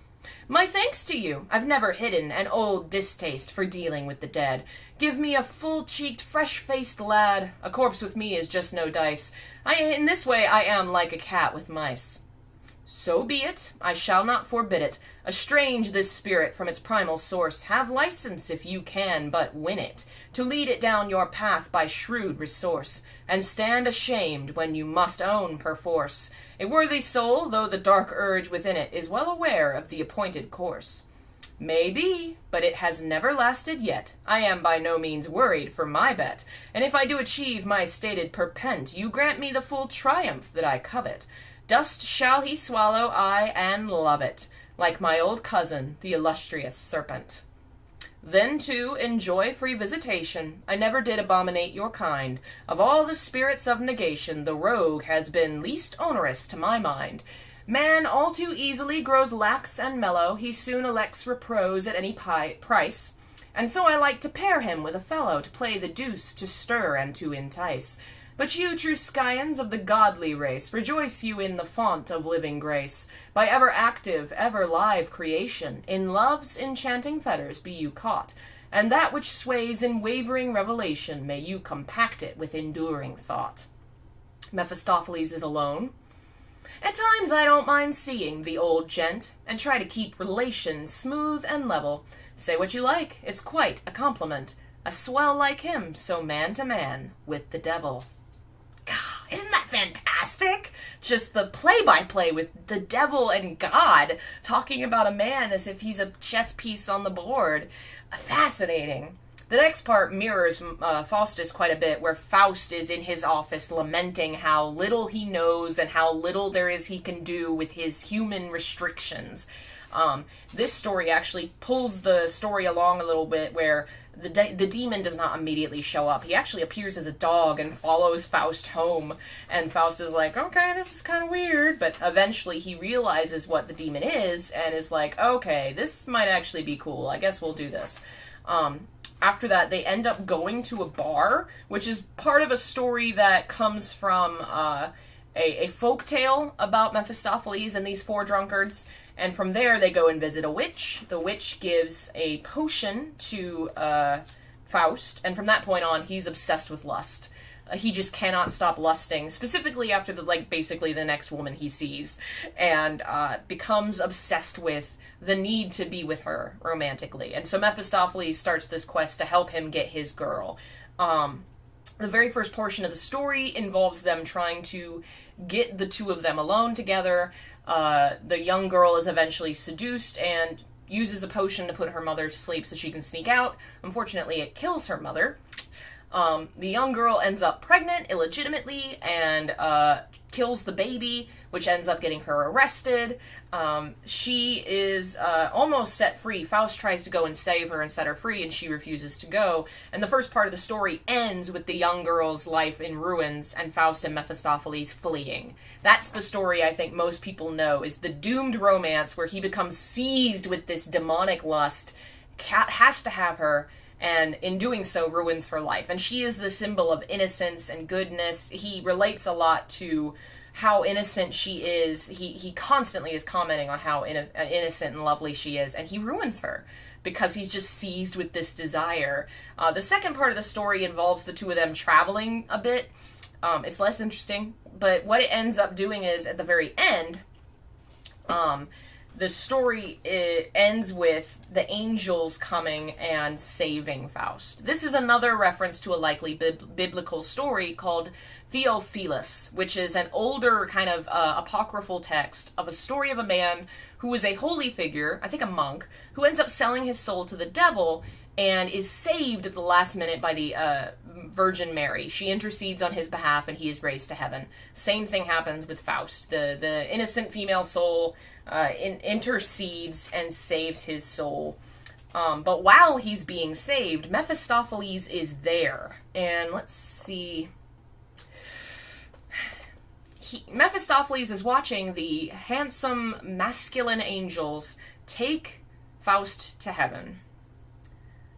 My thanks to you. I've never hidden an old distaste for dealing with the dead. Give me a full-cheeked, fresh-faced lad. A corpse with me is just no dice. In this way I am like a cat with mice. So be it. I shall not forbid it. Estrange this spirit from its primal source. Have license, if you can but win it, to lead it down your path by shrewd resource, and stand ashamed when you must own perforce. A worthy soul, though the dark urge within it, is well aware of the appointed course. May be, but it has never lasted yet. I am by no means worried for my bet, and if I do achieve my stated purpent, you grant me the full triumph that I covet. Dust shall he swallow, aye, and love it, like my old cousin, the illustrious serpent. Then, too, enjoy free visitation. I never did abominate your kind. Of all the spirits of negation, the rogue has been least onerous to my mind. Man all too easily grows lax and mellow. He soon elects repose at any price. And so I like to pair him with a fellow to play the deuce, to stir and to entice. But you, true scions of the godly race, rejoice you in the font of living grace. By ever active, ever live creation, in love's enchanting fetters be you caught, and that which sways in wavering revelation, may you compact it with enduring thought. Mephistopheles is alone. At times I don't mind seeing the old gent, and try to keep relations smooth and level. Say what you like, it's quite a compliment. A swell like him, so man to man, with the devil. God, isn't that fantastic? Just the play-by-play with the devil and God talking about a man as if he's a chess piece on the board. Fascinating. The next part mirrors Faustus quite a bit, where Faust is in his office lamenting how little he knows and how little there is he can do with his human restrictions. This story actually pulls the story along a little bit, where the demon does not immediately show up. He actually appears as a dog and follows Faust home, and Faust is like, okay, this is kind of weird, but eventually he realizes what the demon is, and is like, okay, this might actually be cool, I guess we'll do this. After that, they end up going to a bar, which is part of a story that comes from a folk tale about Mephistopheles and these four drunkards. And from there, they go and visit a witch. The witch gives a potion to Faust, and from that point on, he's obsessed with lust. He just cannot stop lusting, specifically after basically the next woman he sees, and becomes obsessed with the need to be with her romantically. And so Mephistopheles starts this quest to help him get his girl. The very first portion of the story involves them trying to get the two of them alone together. The young girl is eventually seduced and uses a potion to put her mother to sleep so she can sneak out. Unfortunately, it kills her mother. The young girl ends up pregnant illegitimately and kills the baby, which ends up getting her arrested. She is almost set free. Faust tries to go and save her and set her free, and she refuses to go. And the first part of the story ends with the young girl's life in ruins and Faust and Mephistopheles fleeing. That's the story I think most people know, is the doomed romance where he becomes seized with this demonic lust, has to have her, and in doing so ruins her life. And she is the symbol of innocence and goodness. He relates a lot to how innocent she is. He constantly is commenting on how innocent and lovely she is, and he ruins her because he's just seized with this desire. The second part of the story involves the two of them traveling a bit. It's less interesting, but what it ends up doing is, at the very end, the story ends with the angels coming and saving Faust. This is another reference to a likely biblical story called Theophilus, which is an older kind of apocryphal text of a story of a man who is a holy figure, I think a monk, who ends up selling his soul to the devil and is saved at the last minute by the Virgin Mary. She intercedes on his behalf and he is raised to heaven. Same thing happens with Faust. The innocent female soul intercedes and saves his soul. But while he's being saved, Mephistopheles is there. And let's see. Mephistopheles is watching the handsome masculine angels take Faust to heaven.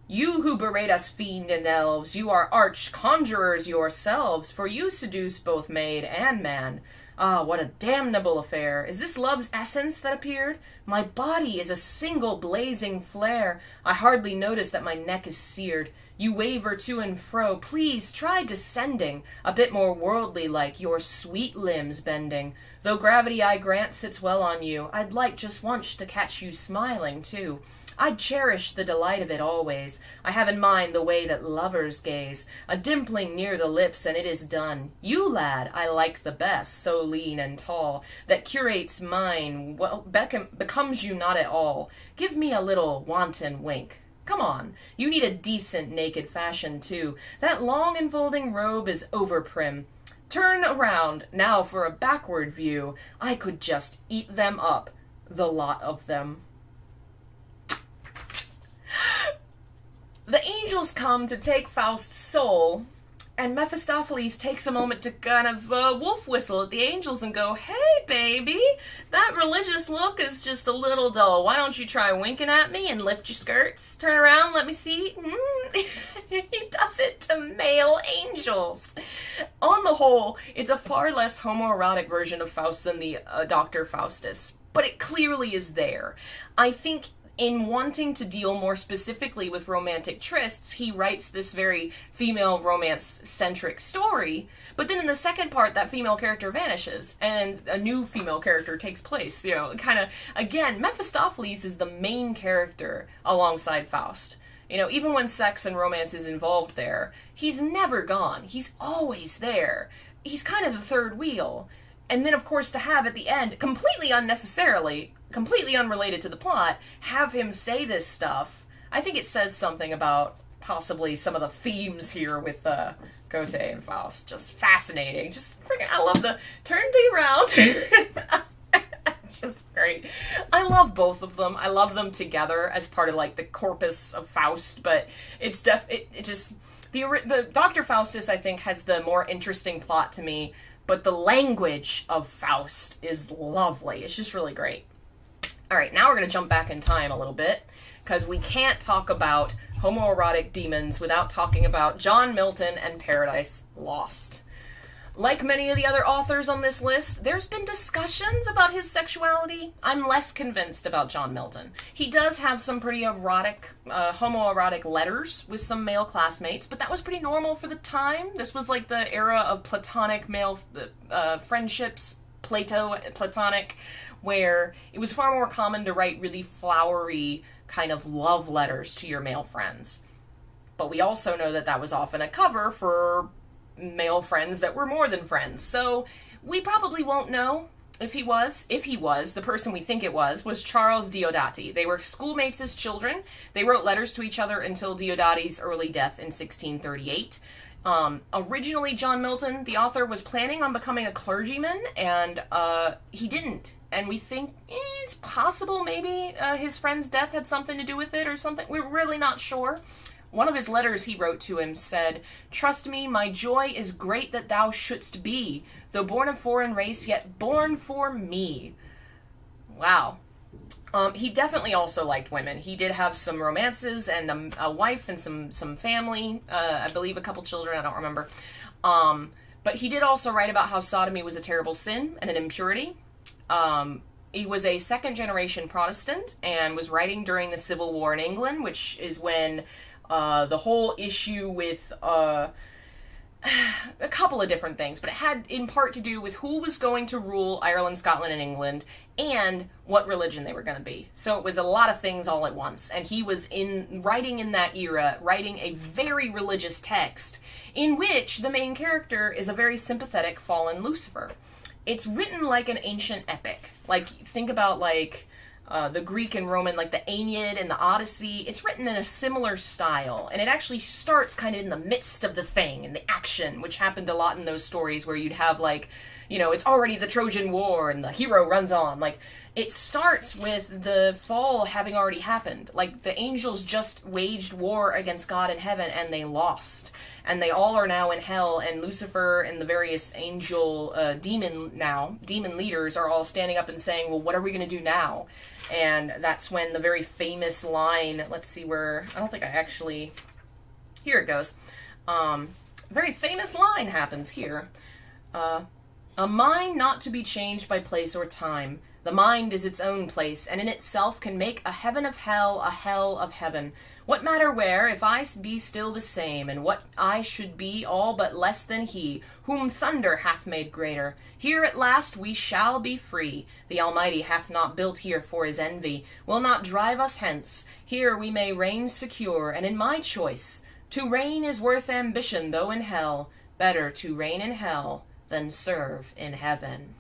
You who berate us fiend and elves, you are arch conjurers yourselves, for you seduce both maid and man. Ah, what a damnable affair! Is this love's essence that appeared? My body is a single blazing flare. I hardly notice that my neck is seared. You waver to and fro. Please try descending, a bit more worldly like, your sweet limbs bending. Though gravity I grant sits well on you, I'd like just once to catch you smiling too. I'd cherish the delight of it always. I have in mind the way that lovers gaze, a dimpling near the lips, and it is done. You, lad, I like the best, so lean and tall, that curates mine, well, becomes you not at all. Give me a little wanton wink. Come on, you need a decent naked fashion, too. That long enfolding robe is overprim. Turn around, now for a backward view. I could just eat them up, the lot of them. The angels come to take Faust's soul, and Mephistopheles takes a moment to kind of wolf whistle at the angels and go, "Hey, baby, that religious look is just a little dull. Why don't you try winking at me and lift your skirts? Turn around, let me see." He does it to male angels. On the whole, it's a far less homoerotic version of Faust than the Dr. Faustus, but it clearly is there. I think in wanting to deal more specifically with romantic trysts, he writes this very female romance-centric story, but then in the second part, that female character vanishes, and a new female character takes place. You know, kind of, again, Mephistopheles is the main character alongside Faust. You know, even when sex and romance is involved there, he's never gone. He's always there. He's kind of the third wheel. And then, of course, to have at the end, completely unnecessarily, completely unrelated to the plot, have him say this stuff, I think it says something about possibly some of the themes here with Goethe and Faust. Just fascinating. Just freaking, I love the turn thee around. It's just great. I love both of them. I love them together as part of like the corpus of Faust, but it's it just the Dr. Faustus I think has the more interesting plot to me, but the language of Faust is lovely. It's just really great. All right, now we're going to jump back in time a little bit, because we can't talk about homoerotic demons without talking about John Milton and Paradise Lost. Like many of the other authors on this list, there's been discussions about his sexuality. I'm less convinced about John Milton. He does have some pretty erotic, homoerotic letters with some male classmates, but that was pretty normal for the time. This was like the era of platonic male friendships, platonic, where it was far more common to write really flowery kind of love letters to your male friends. But we also know that that was often a cover for male friends that were more than friends. So we probably won't know if he was. If he was, the person we think it was Charles Diodati. They were schoolmates as children. They wrote letters to each other until Diodati's early death in 1638. Originally, John Milton, the author, was planning on becoming a clergyman, and he didn't. And we think it's possible maybe his friend's death had something to do with it or something. We're really not sure. One of his letters he wrote to him said, "Trust me, my joy is great that thou shouldst be, though born of foreign race, yet born for me." Wow. He definitely also liked women. He did have some romances and a wife and some family, I believe a couple children, I don't remember. But he did also write about how sodomy was a terrible sin and an impurity. He was a second-generation Protestant and was writing during the Civil War in England, which is when the whole issue with a couple of different things, but it had in part to do with who was going to rule Ireland, Scotland, and England, and what religion they were going to be. So it was a lot of things all at once, and he was writing in that era, writing a very religious text, in which the main character is a very sympathetic fallen Lucifer. It's written like an ancient epic. Like, think about, like, the Greek and Roman, like the Aeneid and the Odyssey. It's written in a similar style, and it actually starts kind of in the midst of the thing, and the action, which happened a lot in those stories where you'd have, like, you know, it's already the Trojan War, and the hero runs on. Like, it starts with the fall having already happened. Like, the angels just waged war against God in heaven, and they lost. And they all are now in hell, and Lucifer and the various angel demon leaders are all standing up and saying, well, what are we going to do now? And that's when the very famous line, let's see where, I don't think I actually, here it goes. Very famous line happens here. A mind not to be changed by place or time. The mind is its own place, and in itself can make a heaven of hell, a hell of heaven. What matter where, if I be still the same, and what I should be all but less than he, whom thunder hath made greater? Here at last we shall be free. The Almighty hath not built here for his envy, will not drive us hence. Here we may reign secure, and in my choice, to reign is worth ambition, though in hell. Better to reign in hell than serve in heaven.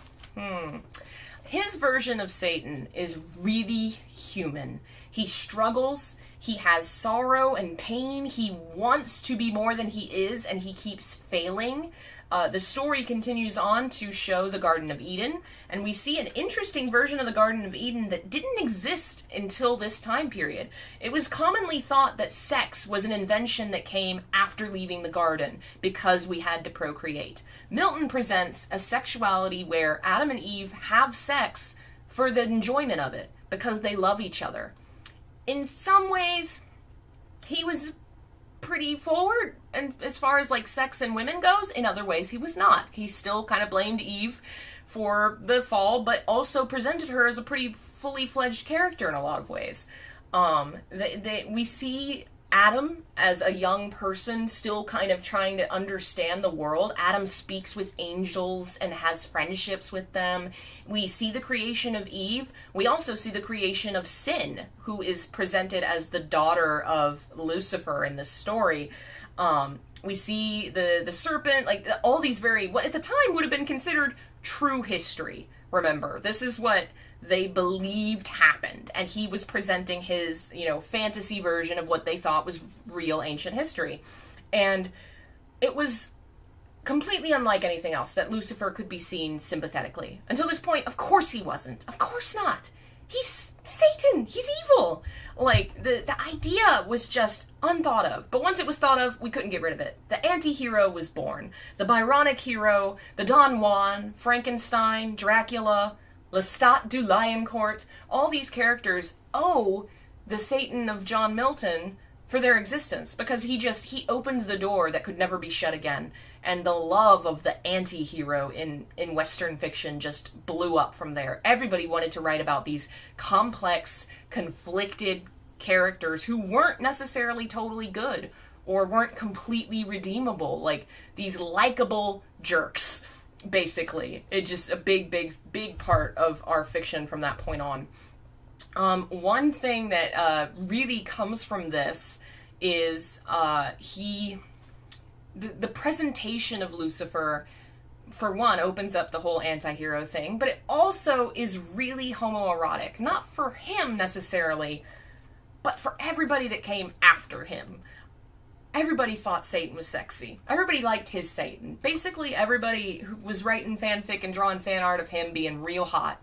His version of Satan is really human. He struggles, he has sorrow and pain, he wants to be more than he is, and he keeps failing. The story continues on to show the Garden of Eden, and we see an interesting version of the Garden of Eden that didn't exist until this time period. It was commonly thought that sex was an invention that came after leaving the garden, because we had to procreate. Milton presents a sexuality where Adam and Eve have sex for the enjoyment of it, because they love each other. In some ways, he was pretty forward, and as far as like sex and women goes. In other ways, he was not. He still kind of blamed Eve for the fall, but also presented her as a pretty fully fledged character in a lot of ways. We see Adam as a young person still kind of trying to understand the world. Adam speaks with angels and has friendships with them. We see the creation of Eve. We also see the creation of Sin, who is presented as the daughter of Lucifer in this story. We see the serpent, like all these what at the time would have been considered true history. Remember, this is what they believed happened, and he was presenting his, fantasy version of what they thought was real ancient history. And it was completely unlike anything else that Lucifer could be seen sympathetically. Until this point, of course he wasn't. Of course not. He's Satan. He's evil. Like, the idea was just unthought of. But once it was thought of, we couldn't get rid of it. The anti-hero was born. The Byronic hero, the Don Juan, Frankenstein, Dracula, Lestat du Lioncourt, all these characters owe the Satan of John Milton for their existence, because he opened the door that could never be shut again, and the love of the anti-hero in Western fiction just blew up from there. Everybody wanted to write about these complex, conflicted characters who weren't necessarily totally good, or weren't completely redeemable, like these likable jerks, basically. It's just a big part of our fiction from that point on. One thing that really comes from this is the presentation of Lucifer, for one, opens up the whole anti-hero thing, but it also is really homoerotic. Not for him necessarily, but for everybody that came after him. Everybody thought Satan was sexy. Everybody liked his Satan. Basically, everybody who was writing fanfic and drawing fan art of him being real hot.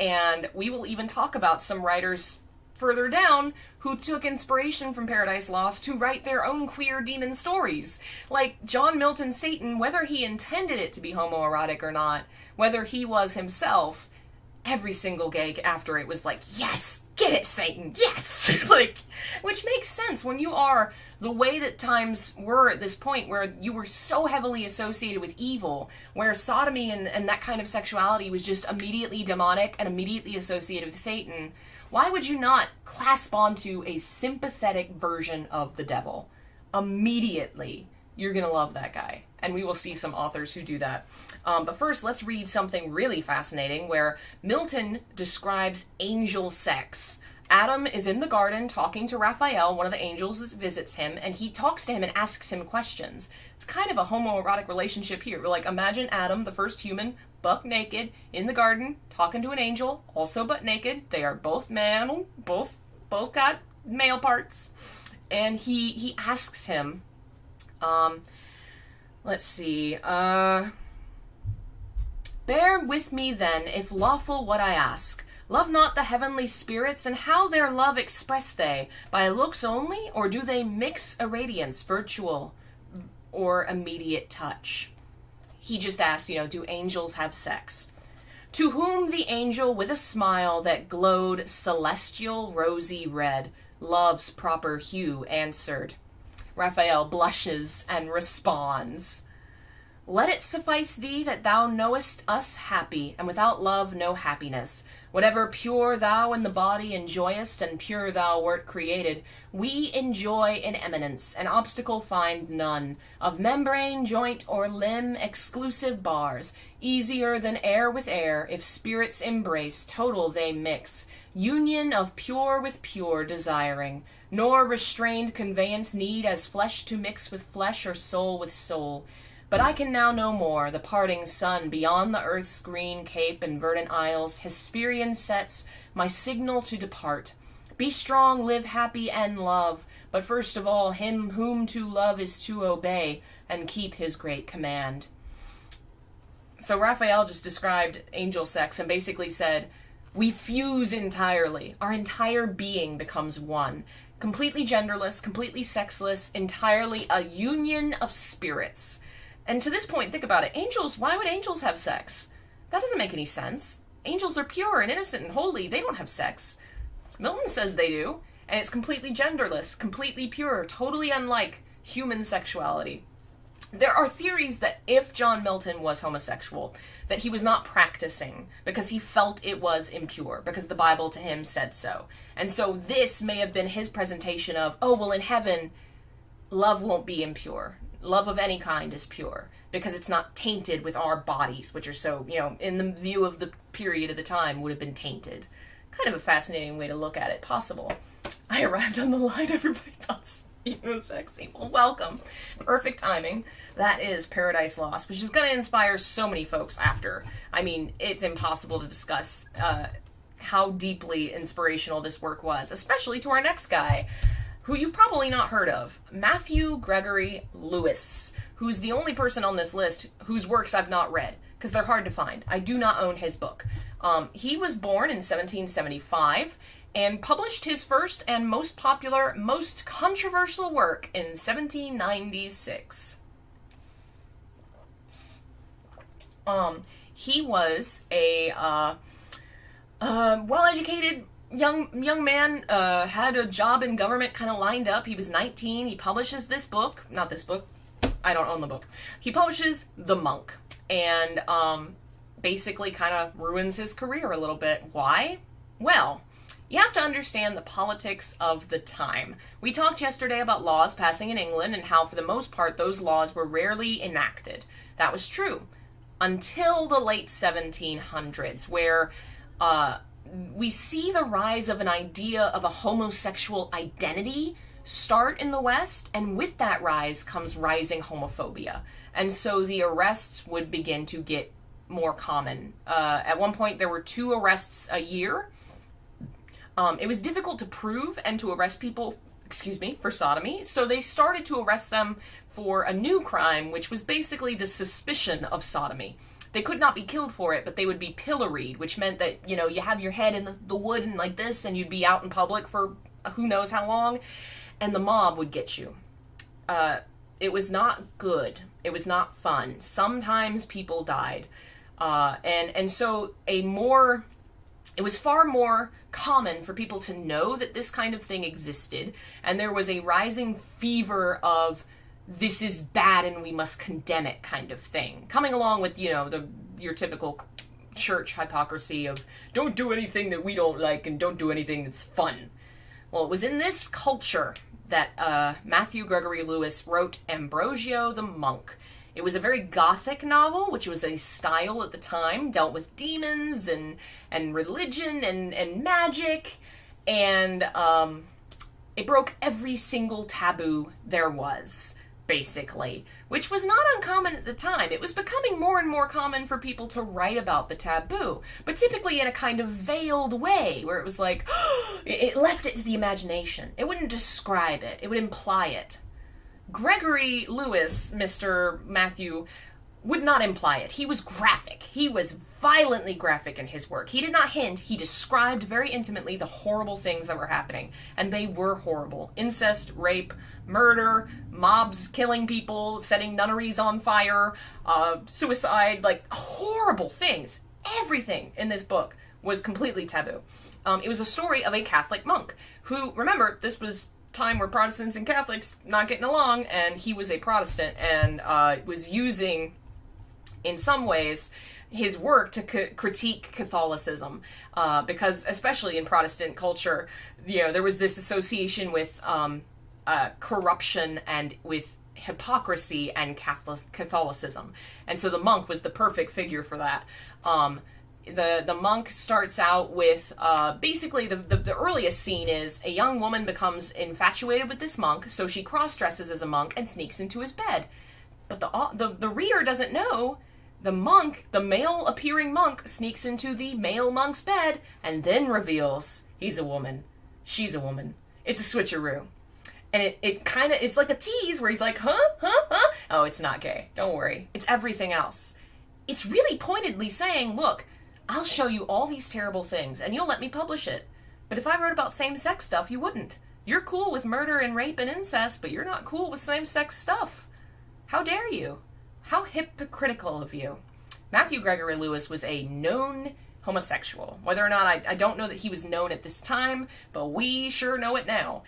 And we will even talk about some writers further down who took inspiration from Paradise Lost to write their own queer demon stories. Like John Milton's Satan, whether he intended it to be homoerotic or not, whether he was himself, every single gay after it was like, yes, get it, Satan, yes! Like, which makes sense when you are the way that times were at this point, where you were so heavily associated with evil, where sodomy and that kind of sexuality was just immediately demonic and immediately associated with Satan. Why would you not clasp onto a sympathetic version of the devil? Immediately, you're gonna love that guy. And we will see some authors who do that. But first, let's read something really fascinating where Milton describes angel sex. Adam is in the garden talking to Raphael, one of the angels that visits him, and he talks to him and asks him questions. It's kind of a homoerotic relationship here. Like, imagine Adam, the first human, buck naked, in the garden, talking to an angel, also butt naked. They are both male, both got male parts. And he asks him, let's see, bear with me then, if lawful what I ask. Love not the heavenly spirits, and how their love express they? By looks only, or do they mix a radiance, virtual or immediate touch? He just asked, do angels have sex? To whom the angel with a smile that glowed celestial rosy red, love's proper hue answered. Raphael blushes and responds, let it suffice thee that thou knowest us happy, and without love no happiness. Whatever pure thou in the body enjoyest, and pure thou wert created, we enjoy in eminence, and obstacle find none. Of membrane, joint, or limb, exclusive bars, easier than air with air, if spirits embrace, total they mix. Union of pure with pure desiring, nor restrained conveyance need as flesh to mix with flesh or soul with soul. But I can now no more, the parting sun, beyond the earth's green cape and verdant isles, Hesperian sets, my signal to depart. Be strong, live happy, and love, but first of all, him whom to love is to obey, and keep his great command. So Raphael just described angel sex and basically said, we fuse entirely. Our entire being becomes one. Completely genderless, completely sexless, entirely a union of spirits. And to this point, think about it. Angels, why would angels have sex? That doesn't make any sense. Angels are pure and innocent and holy. They don't have sex. Milton says they do. And it's completely genderless, completely pure, totally unlike human sexuality. There are theories that if John Milton was homosexual, that he was not practicing because he felt it was impure, because the Bible to him said so. And so this may have been his presentation of, oh, well, in heaven, love won't be impure. Love of any kind is pure, because it's not tainted with our bodies, which are so, in the view of the period of the time, would have been tainted. Kind of a fascinating way to look at it, possible. I arrived on the line, everybody thought it was sexy. Well, welcome. Perfect timing. That is Paradise Lost, which is going to inspire so many folks after. I mean, it's impossible to discuss how deeply inspirational this work was, especially to our next guy, who you've probably not heard of, Matthew Gregory Lewis, who's the only person on this list whose works I've not read, because they're hard to find. I do not own his book. He was born in 1775 and published his first and most popular, most controversial work in 1796. He was a well-educated young man, had a job in government kind of lined up. He was 19. He publishes this book. Not this book. I don't own the book. He publishes The Monk. And basically kind of ruins his career a little bit. Why? Well, you have to understand the politics of the time. We talked yesterday about laws passing in England and how, for the most part, those laws were rarely enacted. That was true until the late 1700s, where we see the rise of an idea of a homosexual identity start in the West, and with that rise comes rising homophobia. And so the arrests would begin to get more common. At one point, there were 2 arrests a year. It was difficult to prove and to arrest people, for sodomy, so they started to arrest them for a new crime, which was basically the suspicion of sodomy. They could not be killed for it, but they would be pilloried, which meant that, you have your head in the wood and like this, and you'd be out in public for who knows how long, and the mob would get you. It was not good. It was not fun. Sometimes people died. And so it was far more common for people to know that this kind of thing existed, and there was a rising fever of this is bad and we must condemn it kind of thing, coming along with, your typical church hypocrisy of don't do anything that we don't like and don't do anything that's fun. Well, it was in this culture that Matthew Gregory Lewis wrote Ambrosio the Monk. It was a very gothic novel, which was a style at the time, dealt with demons and religion and magic, and it broke every single taboo there was, basically, which was not uncommon at the time. It was becoming more and more common for people to write about the taboo, but typically in a kind of veiled way, where it was like, it left it to the imagination. It wouldn't describe it, it would imply it. Gregory Lewis, Mr. Matthew, would not imply it. He was graphic. He was violently graphic in his work. He did not hint. He described very intimately the horrible things that were happening. And they were horrible. Incest, rape, murder, mobs killing people, setting nunneries on fire, suicide, like horrible things. Everything in this book was completely taboo. It was a story of a Catholic monk who, remember, this was time where Protestants and Catholics not getting along, and he was a Protestant and was using, in some ways, his work to critique Catholicism, because especially in Protestant culture, there was this association with corruption and with hypocrisy and Catholicism, and so the monk was the perfect figure for that. The monk starts out with, basically, the earliest scene is a young woman becomes infatuated with this monk, so she cross-dresses as a monk and sneaks into his bed. But the reader doesn't know the monk, the male-appearing monk, sneaks into the male monk's bed and then reveals he's a woman. She's a woman. It's a switcheroo. And it's like a tease where he's like, huh? Oh, it's not gay. Don't worry. It's everything else. It's really pointedly saying, look, I'll show you all these terrible things, and you'll let me publish it. But if I wrote about same-sex stuff, you wouldn't. You're cool with murder and rape and incest, but you're not cool with same-sex stuff. How dare you? How hypocritical of you. Matthew Gregory Lewis was a known homosexual. Whether or not, I don't know that he was known at this time, but we sure know it now.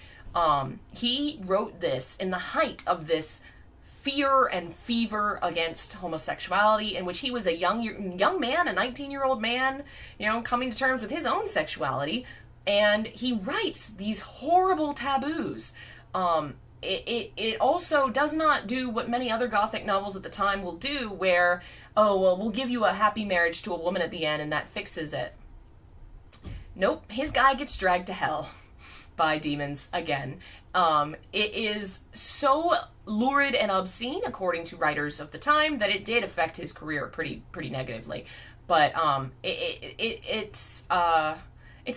He wrote this in the height of this fear and fever against homosexuality, in which he was a young man, a 19-year-old man, coming to terms with his own sexuality, and he writes these horrible taboos. It also does not do what many other Gothic novels at the time will do, where, we'll give you a happy marriage to a woman at the end and that fixes it. Nope, his guy gets dragged to hell by demons again. It is so lurid and obscene, according to writers of the time, that it did affect his career pretty negatively. But it's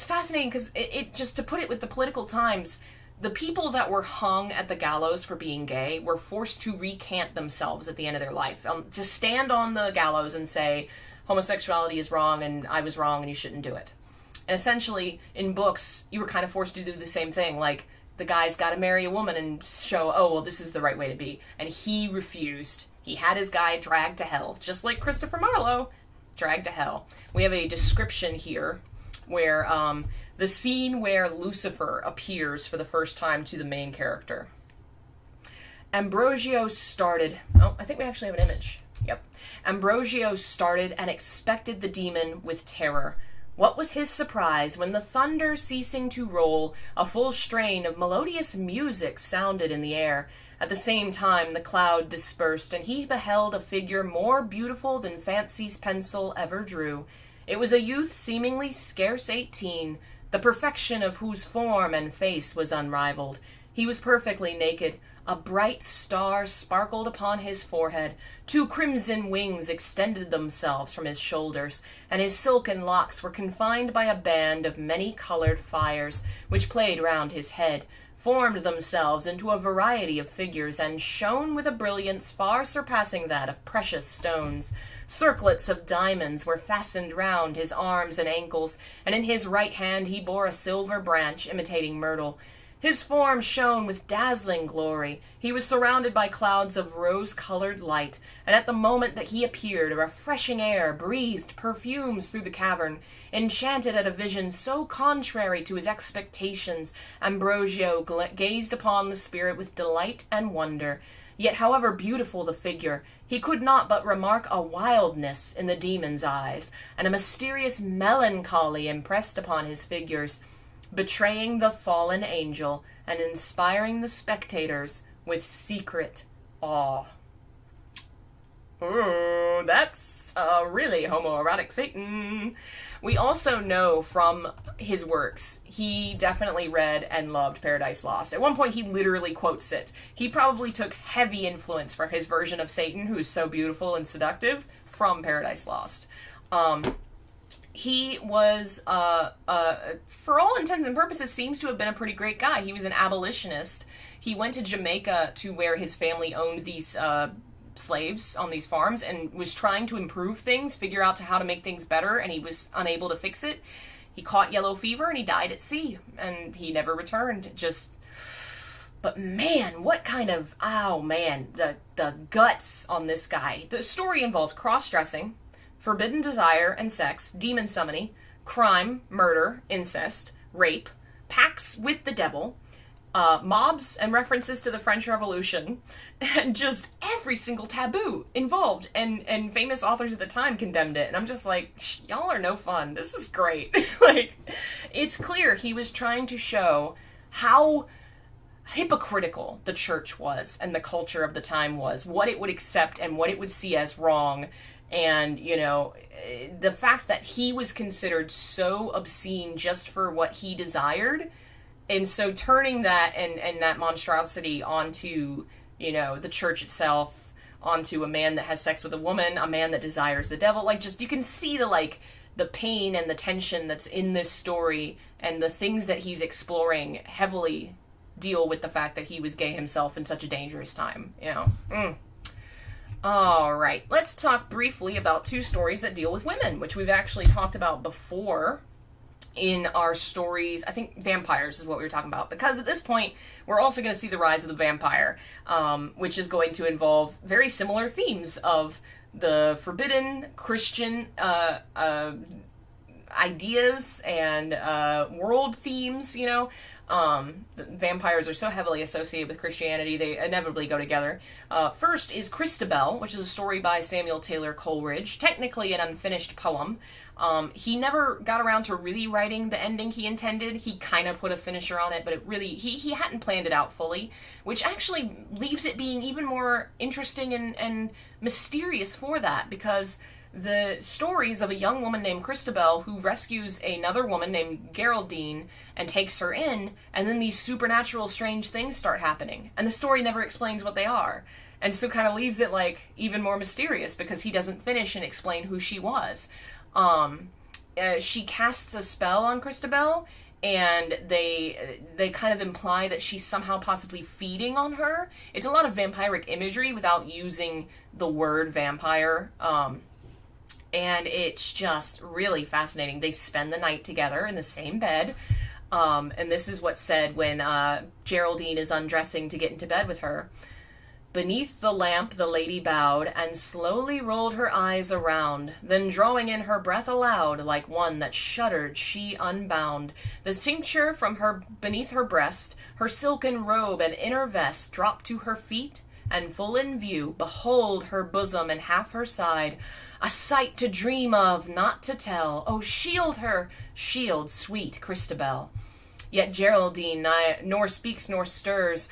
fascinating because it just, to put it with the political times, the people that were hung at the gallows for being gay were forced to recant themselves at the end of their life. To stand on the gallows and say, homosexuality is wrong and I was wrong and you shouldn't do it. And essentially, in books, you were kind of forced to do the same thing. Like, the guy's got to marry a woman and show, oh, well, this is the right way to be. And he refused. He had his guy dragged to hell, just like Christopher Marlowe, dragged to hell. We have a description here where the scene where Lucifer appears for the first time to the main character. Ambrosio started... Oh, I think we actually have an image. Yep. Ambrosio started and expected the demon with terror. What was his surprise when the thunder ceasing to roll, a full strain of melodious music sounded in the air. At the same time the cloud dispersed, and he beheld a figure more beautiful than fancy's pencil ever drew. It was a youth seemingly scarce 18, the perfection of whose form and face was unrivaled. He was perfectly naked. A bright star sparkled upon his forehead. 2 crimson wings extended themselves from his shoulders, and his silken locks were confined by a band of many-colored fires, which played round his head, formed themselves into a variety of figures, and shone with a brilliance far surpassing that of precious stones. Circlets of diamonds were fastened round his arms and ankles, and in his right hand he bore a silver branch imitating myrtle. His form shone with dazzling glory. He was surrounded by clouds of rose-colored light, and at the moment that he appeared, a refreshing air breathed perfumes through the cavern. Enchanted at a vision so contrary to his expectations, Ambrosio gazed upon the spirit with delight and wonder. Yet however beautiful the figure, he could not but remark a wildness in the demon's eyes, and a mysterious melancholy impressed upon his features, betraying the fallen angel and inspiring the spectators with secret awe. Ooh, that's a really homoerotic Satan. We also know from his works, he definitely read and loved Paradise Lost. At one point, he literally quotes it. He probably took heavy influence for his version of Satan, who's so beautiful and seductive, from Paradise Lost. He was, for all intents and purposes, seems to have been a pretty great guy. He was an abolitionist. He went to Jamaica to where his family owned these slaves on these farms and was trying to improve things, figure out how to make things better, and he was unable to fix it. He caught yellow fever and he died at sea, and he never returned. But man, what kind of, the guts on this guy. The story involved cross-dressing, forbidden desire and sex, demon summoning, crime, murder, incest, rape, pacts with the devil, mobs and references to the French Revolution, and just every single taboo involved. And famous authors at the time condemned it. And I'm just like, y'all are no fun. This is great. Like, it's clear he was trying to show how hypocritical the church was and the culture of the time was, what it would accept and what it would see as wrong. And, you know, the fact that he was considered so obscene just for what he desired, and so turning that and that monstrosity onto, you know, the church itself, onto a man that has sex with a woman, a man that desires the devil, like, just, you can see the pain and the tension that's in this story, and the things that he's exploring heavily deal with the fact that he was gay himself in such a dangerous time, you know. Alright, let's talk briefly about 2 stories that deal with women, which we've actually talked about before in our stories. I think vampires is what we were talking about, because at this point, we're also going to see the rise of the vampire, which is going to involve very similar themes of the forbidden Christian ideas and world themes, you know. The vampires are so heavily associated with Christianity, they inevitably go together. First is Christabel, which is a story by Samuel Taylor Coleridge, technically an unfinished poem. He never got around to really writing the ending he intended. He kind of put a finisher on it, but it really, he hadn't planned it out fully, which actually leaves it being even more interesting and mysterious for that, because the stories of a young woman named Christabel who rescues another woman named Geraldine and takes her in, and then these supernatural strange things start happening, and the story never explains what they are, and so kind of leaves it like even more mysterious because he doesn't finish and explain who she was. She casts a spell on Christabel, and they kind of imply that she's somehow possibly feeding on her. It's a lot of vampiric imagery without using the word vampire, and it's just really fascinating. They spend the night together in the same bed, and this is what's said when Geraldine is undressing to get into bed with her. Beneath the lamp the lady bowed, and slowly rolled her eyes around. Then drawing in her breath aloud, like one that shuddered, she unbound the cincture from her beneath her breast, her silken robe and inner vest dropped to her feet, and full in view, behold her bosom and half her side, a sight to dream of, not to tell. Oh, shield her, shield sweet Christabel. Yet Geraldine nor speaks nor stirs.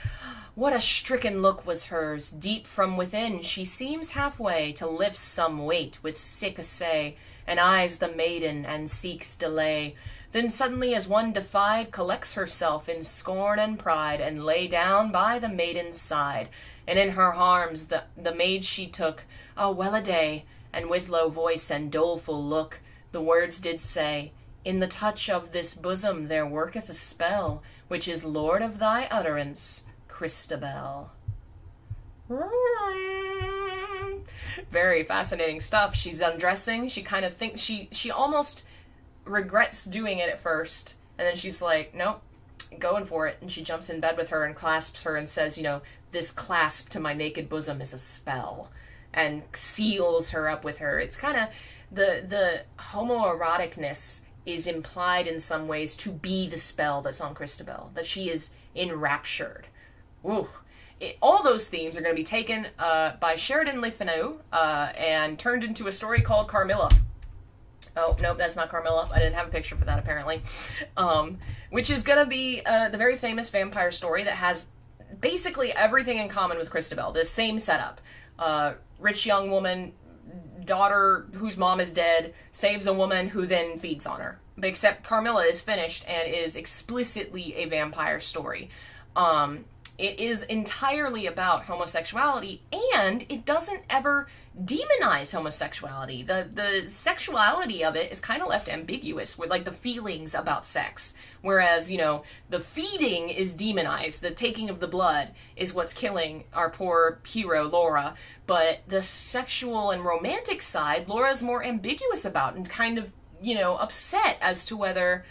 What a stricken look was hers! Deep from within she seems halfway to lift some weight with sick essay, and eyes the maiden and seeks delay. Then suddenly as one defied, collects herself in scorn and pride, and lay down by the maiden's side. And in her arms the maid she took, well-a-day, and with low voice and doleful look, the words did say, In the touch of this bosom there worketh a spell, which is lord of thy utterance, Christabel. Very fascinating stuff. She's undressing. She kind of thinks she almost regrets doing it at first, and then she's like, nope, going for it. And she jumps in bed with her and clasps her and says, this clasp to my naked bosom is a spell, and seals her up with her. It's kind of the homoeroticness is implied in some ways to be the spell that's on Christabel, that she is enraptured. Ooh. All those themes are going to be taken by Sheridan Le Fanu and turned into a story called Carmilla. Oh, nope, that's not Carmilla. I didn't have a picture for that, apparently. Which is going to be the very famous vampire story that has basically everything in common with Christabel. The same setup. Rich young woman, daughter whose mom is dead, saves a woman who then feeds on her. Except Carmilla is finished and is explicitly a vampire story. It is entirely about homosexuality, and it doesn't ever demonize homosexuality. The sexuality of it is kind of left ambiguous with, like, the feelings about sex. Whereas, the feeding is demonized. The taking of the blood is what's killing our poor hero, Laura. But the sexual and romantic side, Laura's more ambiguous about and kind of, upset as to whether,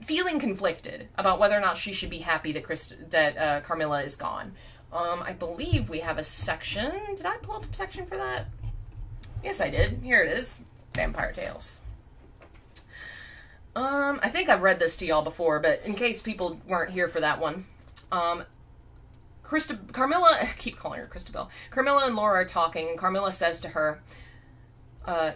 feeling conflicted about whether or not she should be happy that Carmilla is gone. I believe we have a section. Did I pull up a section for that? Yes, I did. Here it is. Vampire Tales. I think I've read this to y'all before, but in case people weren't here for that one. Carmilla, I keep calling her Christabel. Carmilla and Laura are talking, and Carmilla says to her,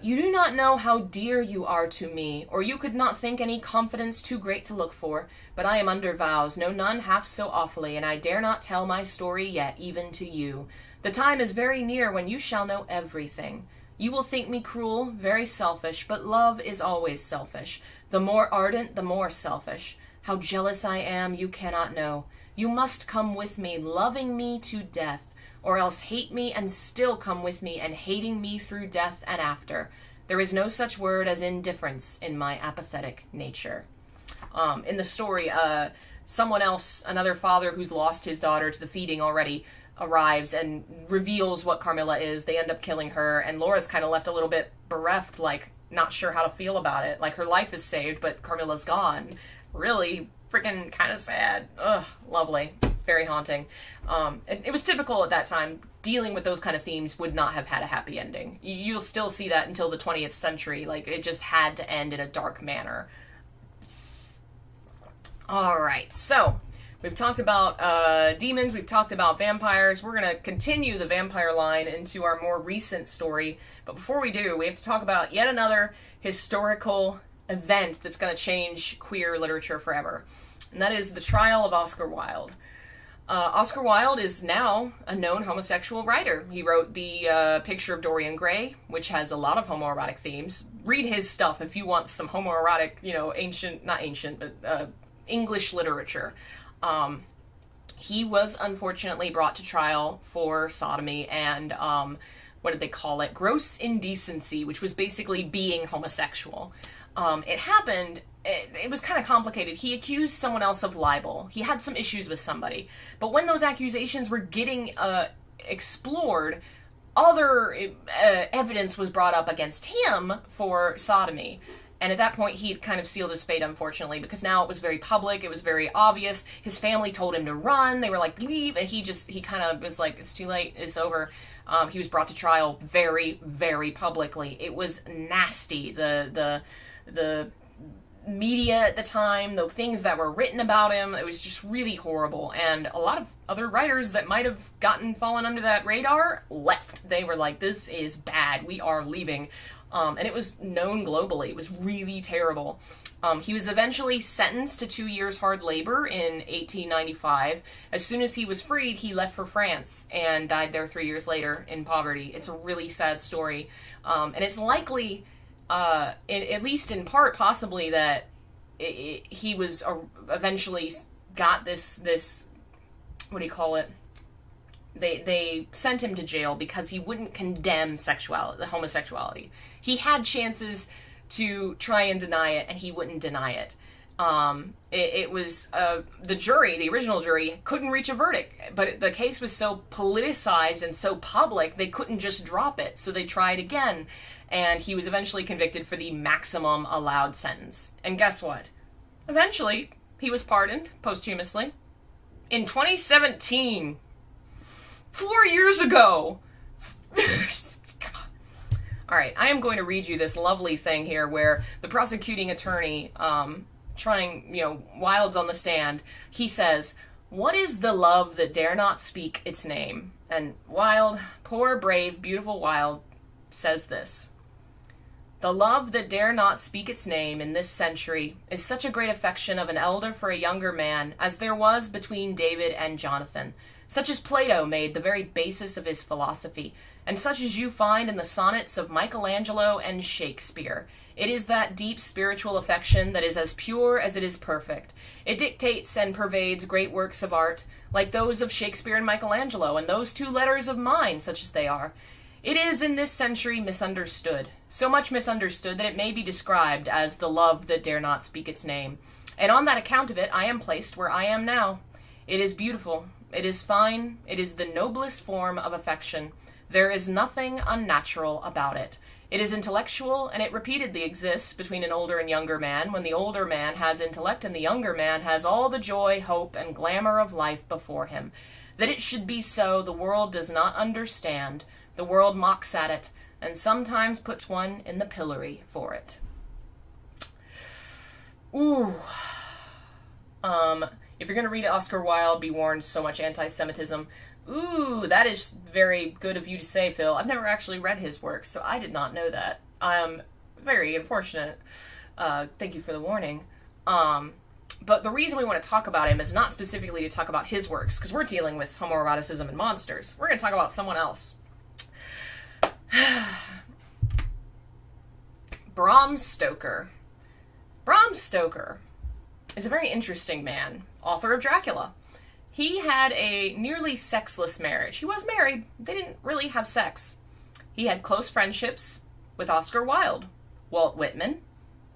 you do not know how dear you are to me, or you could not think any confidence too great to look for, but I am under vows, know none half so awfully, and I dare not tell my story yet, even to you. The time is very near when you shall know everything. You will think me cruel, very selfish, but love is always selfish. The more ardent, the more selfish. How jealous I am, you cannot know. You must come with me, loving me to death, or else hate me and still come with me, and hating me through death and after. There is no such word as indifference in my apathetic nature. In the story, someone else, another father who's lost his daughter to the feeding already, arrives and reveals what Carmilla is. They end up killing her, and Laura's kind of left a little bit bereft, like, not sure how to feel about it. Like, her life is saved, but Carmilla's gone. Really freaking kind of sad. Ugh, lovely. Very haunting. It was typical at that time. Dealing with those kind of themes would not have had a happy ending. You'll still see that until the 20th century. Like, it just had to end in a dark manner. Alright, so we've talked about demons, we've talked about vampires. We're going to continue the vampire line into our more recent story. But before we do, we have to talk about yet another historical event that's going to change queer literature forever. And that is the trial of Oscar Wilde. Oscar Wilde is now a known homosexual writer. He wrote The Picture of Dorian Gray, which has a lot of homoerotic themes. Read his stuff if you want some homoerotic, English literature. He was unfortunately brought to trial for sodomy and, what did they call it? Gross indecency, which was basically being homosexual. It happened it was kind of complicated. He accused someone else of libel. He had some issues with somebody. But when those accusations were getting explored, other evidence was brought up against him for sodomy. And at that point, he'd kind of sealed his fate, unfortunately, because now it was very public, it was very obvious. His family told him to run. They were like, leave. And he kind of was like, it's too late, it's over. He was brought to trial very, very publicly. It was nasty. The media at the time, the things that were written about him, it was just really horrible. And a lot of other writers that might have fallen under that radar left. They were like, this is bad, we are leaving. And it was known globally. It was really terrible. He was eventually sentenced to 2 years hard labor in 1895. As soon as he was freed, he left for France and died there 3 years later in poverty. It's a really sad story. And it's likely, at least in part, possibly, that he was eventually got this, what do you call it? They sent him to jail because he wouldn't condemn homosexuality. He had chances to try and deny it, and he wouldn't deny it. It was the original jury, couldn't reach a verdict, but the case was so politicized and so public, they couldn't just drop it, so they tried again, and he was eventually convicted for the maximum allowed sentence. And guess what? Eventually, he was pardoned posthumously in 2017. 4 years ago! Alright, I am going to read you this lovely thing here where the prosecuting attorney, Wilde's on the stand, he says, "What is the love that dare not speak its name?" And Wilde, poor, brave, beautiful Wilde, says this: "The love that dare not speak its name in this century is such a great affection of an elder for a younger man as there was between David and Jonathan, such as Plato made the very basis of his philosophy, and such as you find in the sonnets of Michelangelo and Shakespeare. It is that deep spiritual affection that is as pure as it is perfect. It dictates and pervades great works of art, like those of Shakespeare and Michelangelo, and those 2 letters of mine, such as they are. It is in this century misunderstood, so much misunderstood that it may be described as the love that dare not speak its name. And on that account of it, I am placed where I am now. It is beautiful. It is fine. It is the noblest form of affection. There is nothing unnatural about it. It is intellectual, and it repeatedly exists between an older and younger man, when the older man has intellect and the younger man has all the joy, hope, and glamour of life before him. That it should be so, the world does not understand. The world mocks at it, and sometimes puts one in the pillory for it." Ooh. If you're going to read Oscar Wilde, be warned, so much anti-Semitism. Ooh, that is very good of you to say, Phil. I've never actually read his work, so I did not know that. Very unfortunate. Thank you for the warning. But the reason we want to talk about him is not specifically to talk about his works, because we're dealing with homoeroticism and monsters. We're going to talk about someone else. Bram Stoker. Bram Stoker is a very interesting man, author of Dracula. He had a nearly sexless marriage. He was married. They didn't really have sex. He had close friendships with Oscar Wilde, Walt Whitman,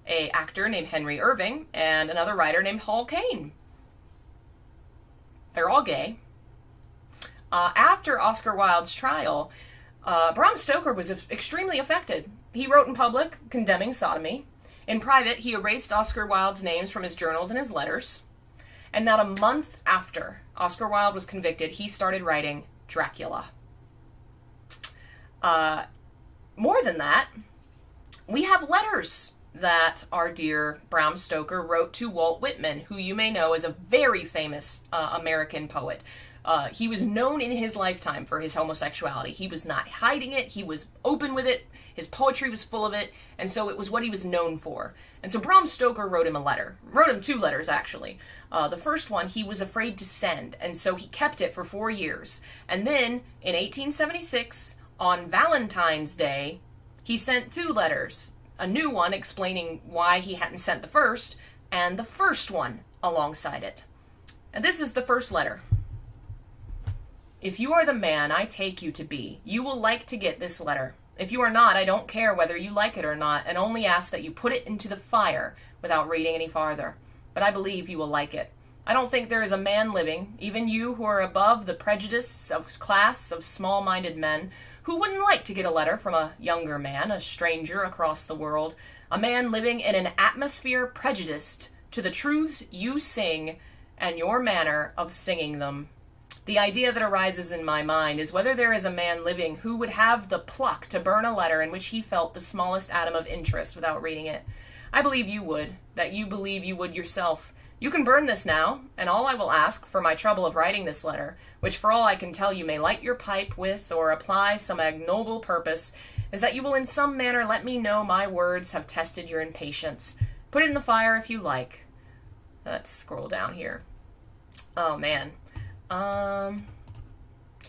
an actor named Henry Irving, and another writer named Hall Caine. They're all gay. After Oscar Wilde's trial, Bram Stoker was extremely affected. He wrote in public condemning sodomy. In private, he erased Oscar Wilde's names from his journals and his letters. And not a month after Oscar Wilde was convicted, he started writing Dracula. More than that, we have letters that our dear Bram Stoker wrote to Walt Whitman, who you may know is a very famous American poet. He was known in his lifetime for his homosexuality. He was not hiding it. He was open with it. His poetry was full of it. And so it was what he was known for. And so Bram Stoker wrote him a letter. Wrote him 2 letters, actually. The first one he was afraid to send, and so he kept it for 4 years. And then, in 1876, on Valentine's Day, he sent 2 letters. A new one explaining why he hadn't sent the first, and the first one alongside it. And this is the first letter. "If you are the man I take you to be, you will like to get this letter. If you are not, I don't care whether you like it or not, and only ask that you put it into the fire without reading any farther. But I believe you will like it. I don't think there is a man living, even you who are above the prejudice of class of small-minded men, who wouldn't like to get a letter from a younger man, a stranger across the world, a man living in an atmosphere prejudiced to the truths you sing and your manner of singing them. The idea that arises in my mind is whether there is a man living who would have the pluck to burn a letter in which he felt the smallest atom of interest without reading it. I believe you would, that you believe you would yourself. You can burn this now, and all I will ask for my trouble of writing this letter, which for all I can tell you may light your pipe with or apply some ignoble purpose, is that you will in some manner let me know my words have tested your impatience. Put it in the fire if you like. Let's scroll down here. Oh, man.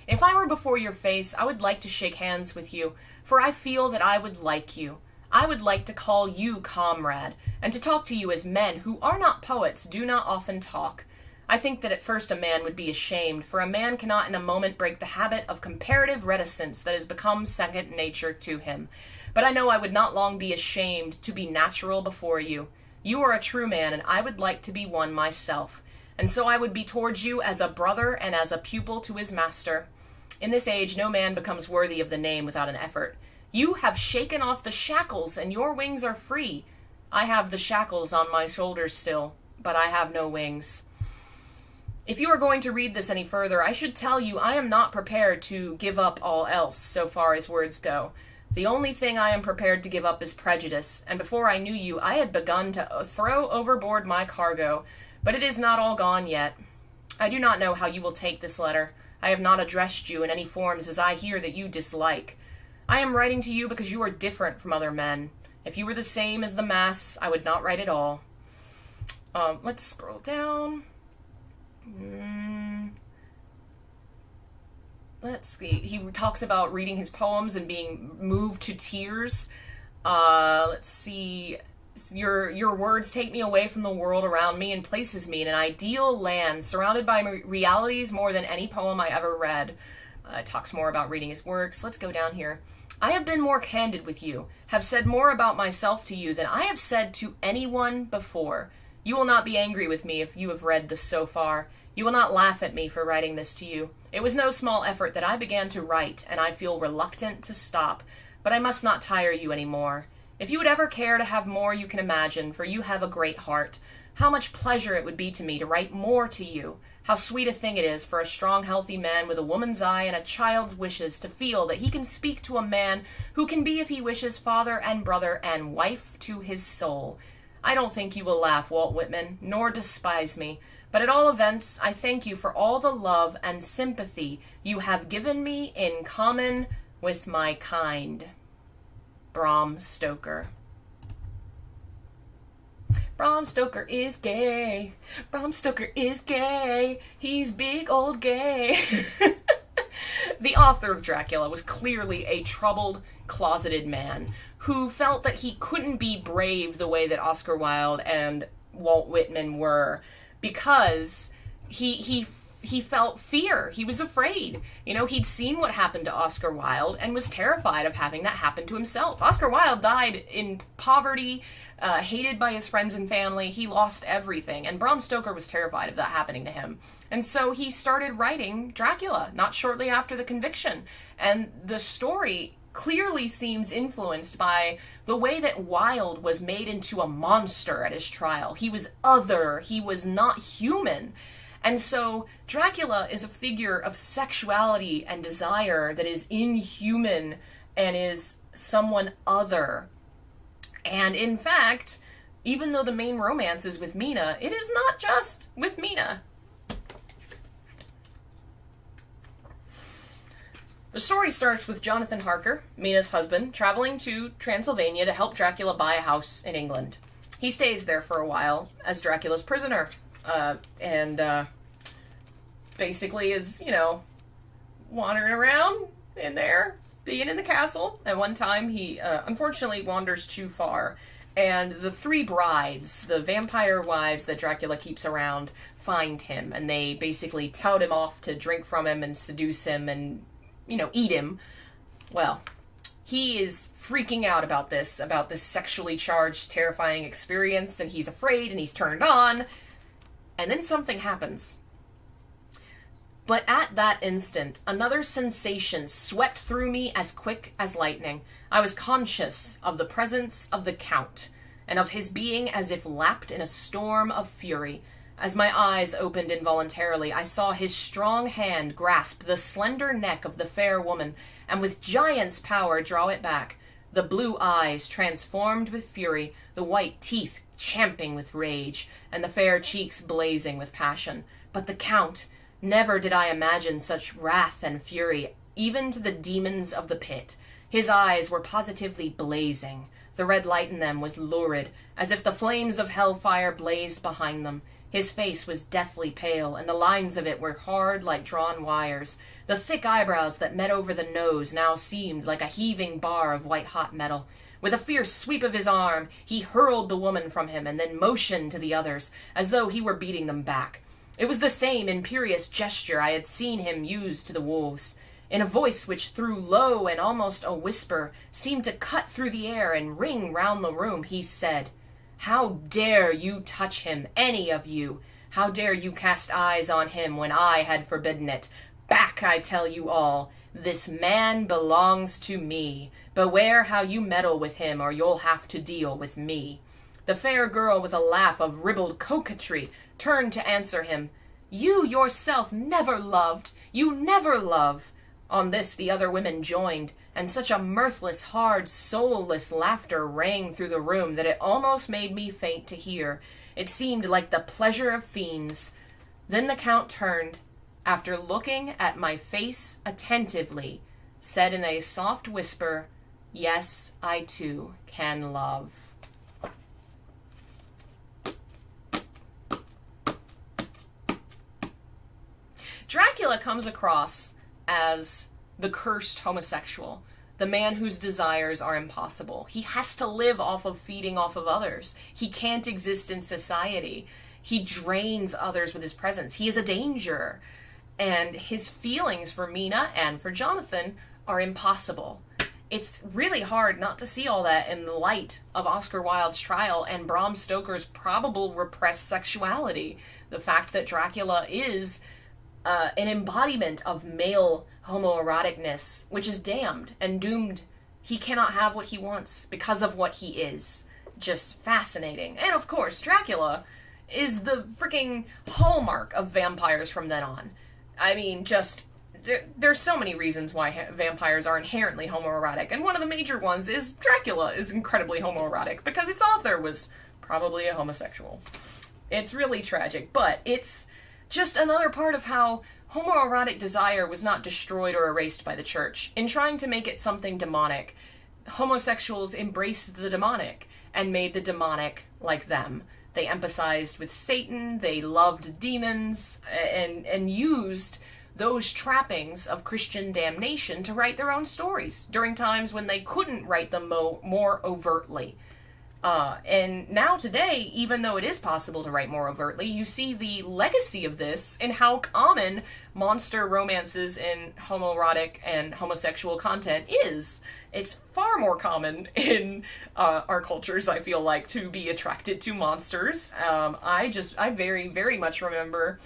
If I were before your face, I would like to shake hands with you, for I feel that I would like you. I would like to call you comrade, and to talk to you as men who are not poets do not often talk. I think that at first a man would be ashamed, for a man cannot in a moment break the habit of comparative reticence that has become second nature to him. But I know I would not long be ashamed to be natural before you. You are a true man, and I would like to be one myself. And so I would be towards you as a brother and as a pupil to his master. In this age, no man becomes worthy of the name without an effort. You have shaken off the shackles, and your wings are free. I have the shackles on my shoulders still, but I have no wings. If you are going to read this any further, I should tell you I am not prepared to give up all else, so far as words go. The only thing I am prepared to give up is prejudice, and before I knew you, I had begun to throw overboard my cargo, but it is not all gone yet. I do not know how you will take this letter. I have not addressed you in any forms as I hear that you dislike. I am writing to you because you are different from other men. If you were the same as the mass, I would not write at all. Let's scroll down. Let's see. He talks about reading his poems and being moved to tears. Let's see. Your words take me away from the world around me and places me in an ideal land surrounded by realities more than any poem I ever read. It talks more about reading his works. Let's go down here. I have been more candid with you, have said more about myself to you than I have said to anyone before. You will not be angry with me if you have read this so far. You will not laugh at me for writing this to you. It was no small effort that I began to write, and I feel reluctant to stop, but I must not tire you any more. If you would ever care to have more, you can imagine, for you have a great heart. How much pleasure it would be to me to write more to you. How sweet a thing it is for a strong, healthy man with a woman's eye and a child's wishes to feel that he can speak to a man who can be, if he wishes, father and brother and wife to his soul. I don't think you will laugh, Walt Whitman, nor despise me, but at all events, I thank you for all the love and sympathy you have given me in common with my kind. Bram Stoker. Bram Stoker is gay. Bram Stoker is gay. He's big old gay. The author of Dracula was clearly a troubled, closeted man who felt that he couldn't be brave the way that Oscar Wilde and Walt Whitman were because he felt fear. He was afraid. You know, he'd seen what happened to Oscar Wilde and was terrified of having that happen to himself. Oscar Wilde died in poverty, hated by his friends and family. He lost everything, and Bram Stoker was terrified of that happening to him. And so he started writing Dracula, not shortly after the conviction. And the story clearly seems influenced by the way that Wilde was made into a monster at his trial. He was other. He was not human. And so Dracula is a figure of sexuality and desire that is inhuman and is someone other. And in fact, even though the main romance is with Mina, it is not just with Mina. The story starts with Jonathan Harker, Mina's husband, traveling to Transylvania to help Dracula buy a house in England. He stays there for a while as Dracula's prisoner, and basically is, wandering around in there, being in the castle. At one time, he unfortunately wanders too far, and the three brides, the vampire wives that Dracula keeps around, find him, and they basically tout him off to drink from him and seduce him and, eat him. Well, he is freaking out about this sexually charged, terrifying experience, and he's afraid and he's turned on. And then something happens. But at that instant, another sensation swept through me as quick as lightning. I was conscious of the presence of the Count, and of his being as if lapped in a storm of fury. As my eyes opened involuntarily, I saw his strong hand grasp the slender neck of the fair woman, and with giant's power draw it back. The blue eyes transformed with fury, the white teeth champing with rage, and the fair cheeks blazing with passion. But the Count, never did I imagine such wrath and fury, even to the demons of the pit. His eyes were positively blazing. The red light in them was lurid, as if the flames of hellfire blazed behind them. His face was deathly pale, and the lines of it were hard like drawn wires. The thick eyebrows that met over the nose now seemed like a heaving bar of white-hot metal. With a fierce sweep of his arm, he hurled the woman from him, and then motioned to the others, as though he were beating them back. It was the same imperious gesture I had seen him use to the wolves. In a voice which, through low and almost a whisper, seemed to cut through the air and ring round the room, he said, "How dare you touch him, any of you? How dare you cast eyes on him when I had forbidden it? Back, I tell you all. This man belongs to me. Beware how you meddle with him, or you'll have to deal with me." The fair girl, with a laugh of ribald coquetry, turned to answer him. "You yourself never loved. You never love." On this the other women joined, and such a mirthless, hard, soulless laughter rang through the room that it almost made me faint to hear. It seemed like the pleasure of fiends. Then the Count turned, after looking at my face attentively, said in a soft whisper, "Yes, I too can love." Dracula comes across as the cursed homosexual, the man whose desires are impossible. He has to live off of feeding off of others. He can't exist in society. He drains others with his presence. He is a danger. And his feelings for Mina and for Jonathan are impossible. It's really hard not to see all that in the light of Oscar Wilde's trial and Bram Stoker's probable repressed sexuality. The fact that Dracula is an embodiment of male homoeroticness, which is damned and doomed. He cannot have what he wants because of what he is. Just fascinating. And of course, Dracula is the freaking hallmark of vampires from then on. I mean, just, there's so many reasons why vampires are inherently homoerotic, and one of the major ones is Dracula is incredibly homoerotic, because its author was probably a homosexual. It's really tragic, but it's just another part of how homoerotic desire was not destroyed or erased by the church. In trying to make it something demonic, homosexuals embraced the demonic and made the demonic like them. They emphasized with Satan, they loved demons, and used those trappings of Christian damnation to write their own stories during times when they couldn't write them more overtly. And now today, even though it is possible to write more overtly, you see the legacy of this in how common monster romances in homoerotic and homosexual content is. It's far more common in our cultures, I feel like, to be attracted to monsters. I very, very much remember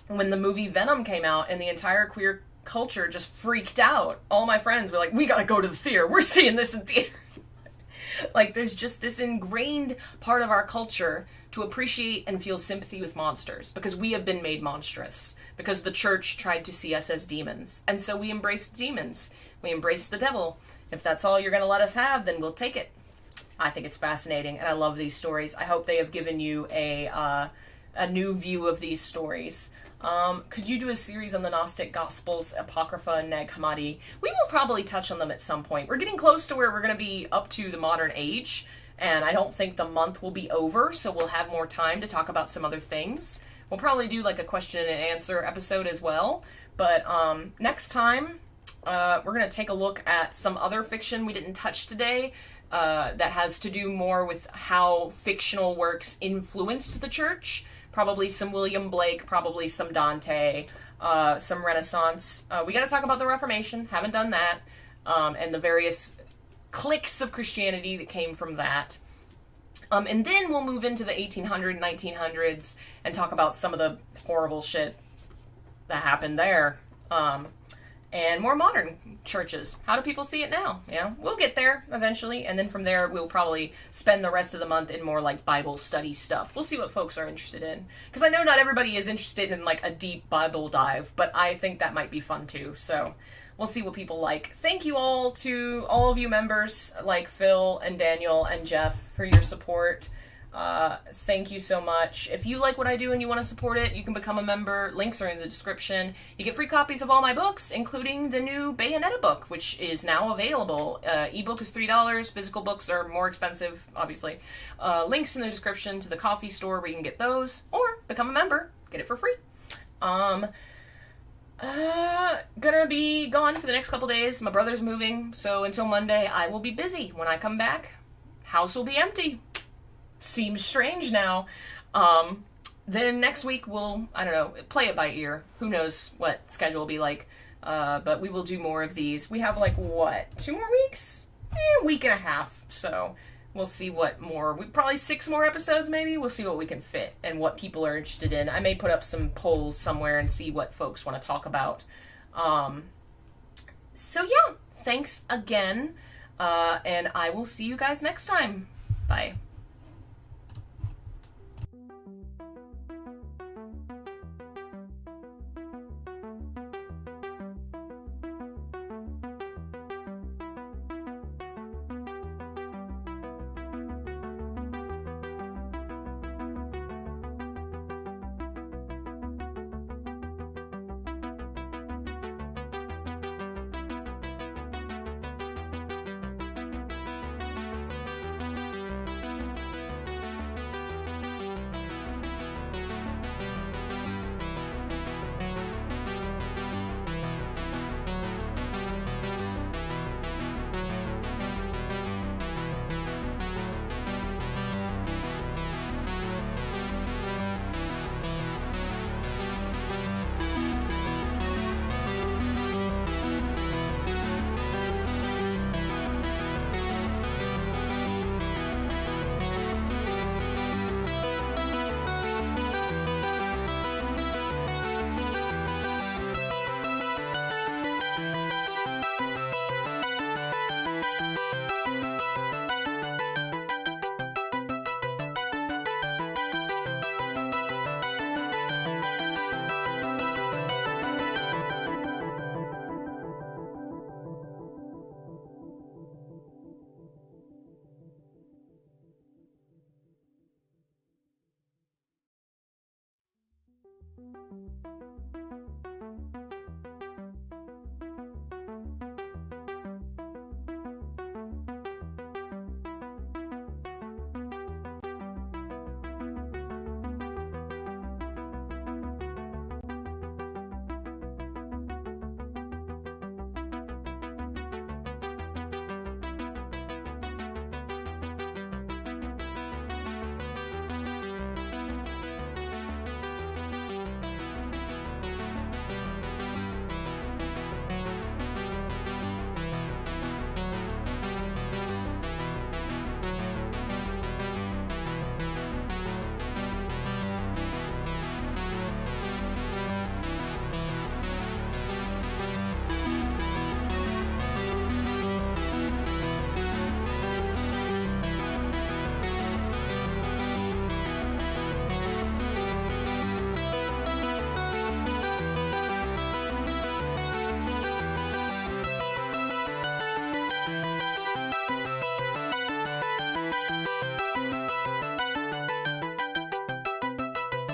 when the movie Venom came out and the entire queer culture just freaked out. All my friends were like, "We gotta go to the theater. We're seeing this in theater." Like, there's just this ingrained part of our culture to appreciate and feel sympathy with monsters, because we have been made monstrous, because the church tried to see us as demons. And so we embrace demons. We embrace the devil. If that's all you're going to let us have, then we'll take it. I think it's fascinating, and I love these stories. I hope they have given you a new view of these stories. Could you do a series on the Gnostic Gospels, Apocrypha, and Nag Hammadi? We will probably touch on them at some point. We're getting close to where we're going to be up to the modern age, and I don't think the month will be over, so we'll have more time to talk about some other things. We'll probably do like a question and answer episode as well, but next time we're going to take a look at some other fiction we didn't touch today that has to do more with how fictional works influenced the church. Probably some William Blake, probably some Dante, some Renaissance. We got to talk about the Reformation. Haven't done that. And the various cliques of Christianity that came from that. And then we'll move into the 1800s, 1900s and talk about some of the horrible shit that happened there. And more modern churches. How do people see it now? Yeah, we'll get there eventually. And then from there, we'll probably spend the rest of the month in more like Bible study stuff. We'll see what folks are interested in. Because I know not everybody is interested in like a deep Bible dive, but I think that might be fun too. So we'll see what people like. Thank you all to all of you members like Phil and Daniel and Jeff for your support. Thank you so much. If you like what I do and you want to support it, you can become a member. Links are in the description. You get free copies of all my books, including the new Bayonetta book, which is now available. Ebook is $3. Physical books are more expensive, obviously. Links in the description to the coffee store where you can get those, or become a member. Get it for free. Gonna be gone for the next couple days. My brother's moving, so until Monday, I will be busy. When I come back, house will be empty. Seems strange now. Then next week we'll, I don't know, play it by ear. Who knows what schedule will be like. But we will do more of these. We have like, what, 2 more weeks? A week and a half. So we'll see what more. Probably 6 more episodes maybe. We'll see what we can fit and what people are interested in. I may put up some polls somewhere and see what folks want to talk about. So yeah, thanks again. And I will see you guys next time. Bye.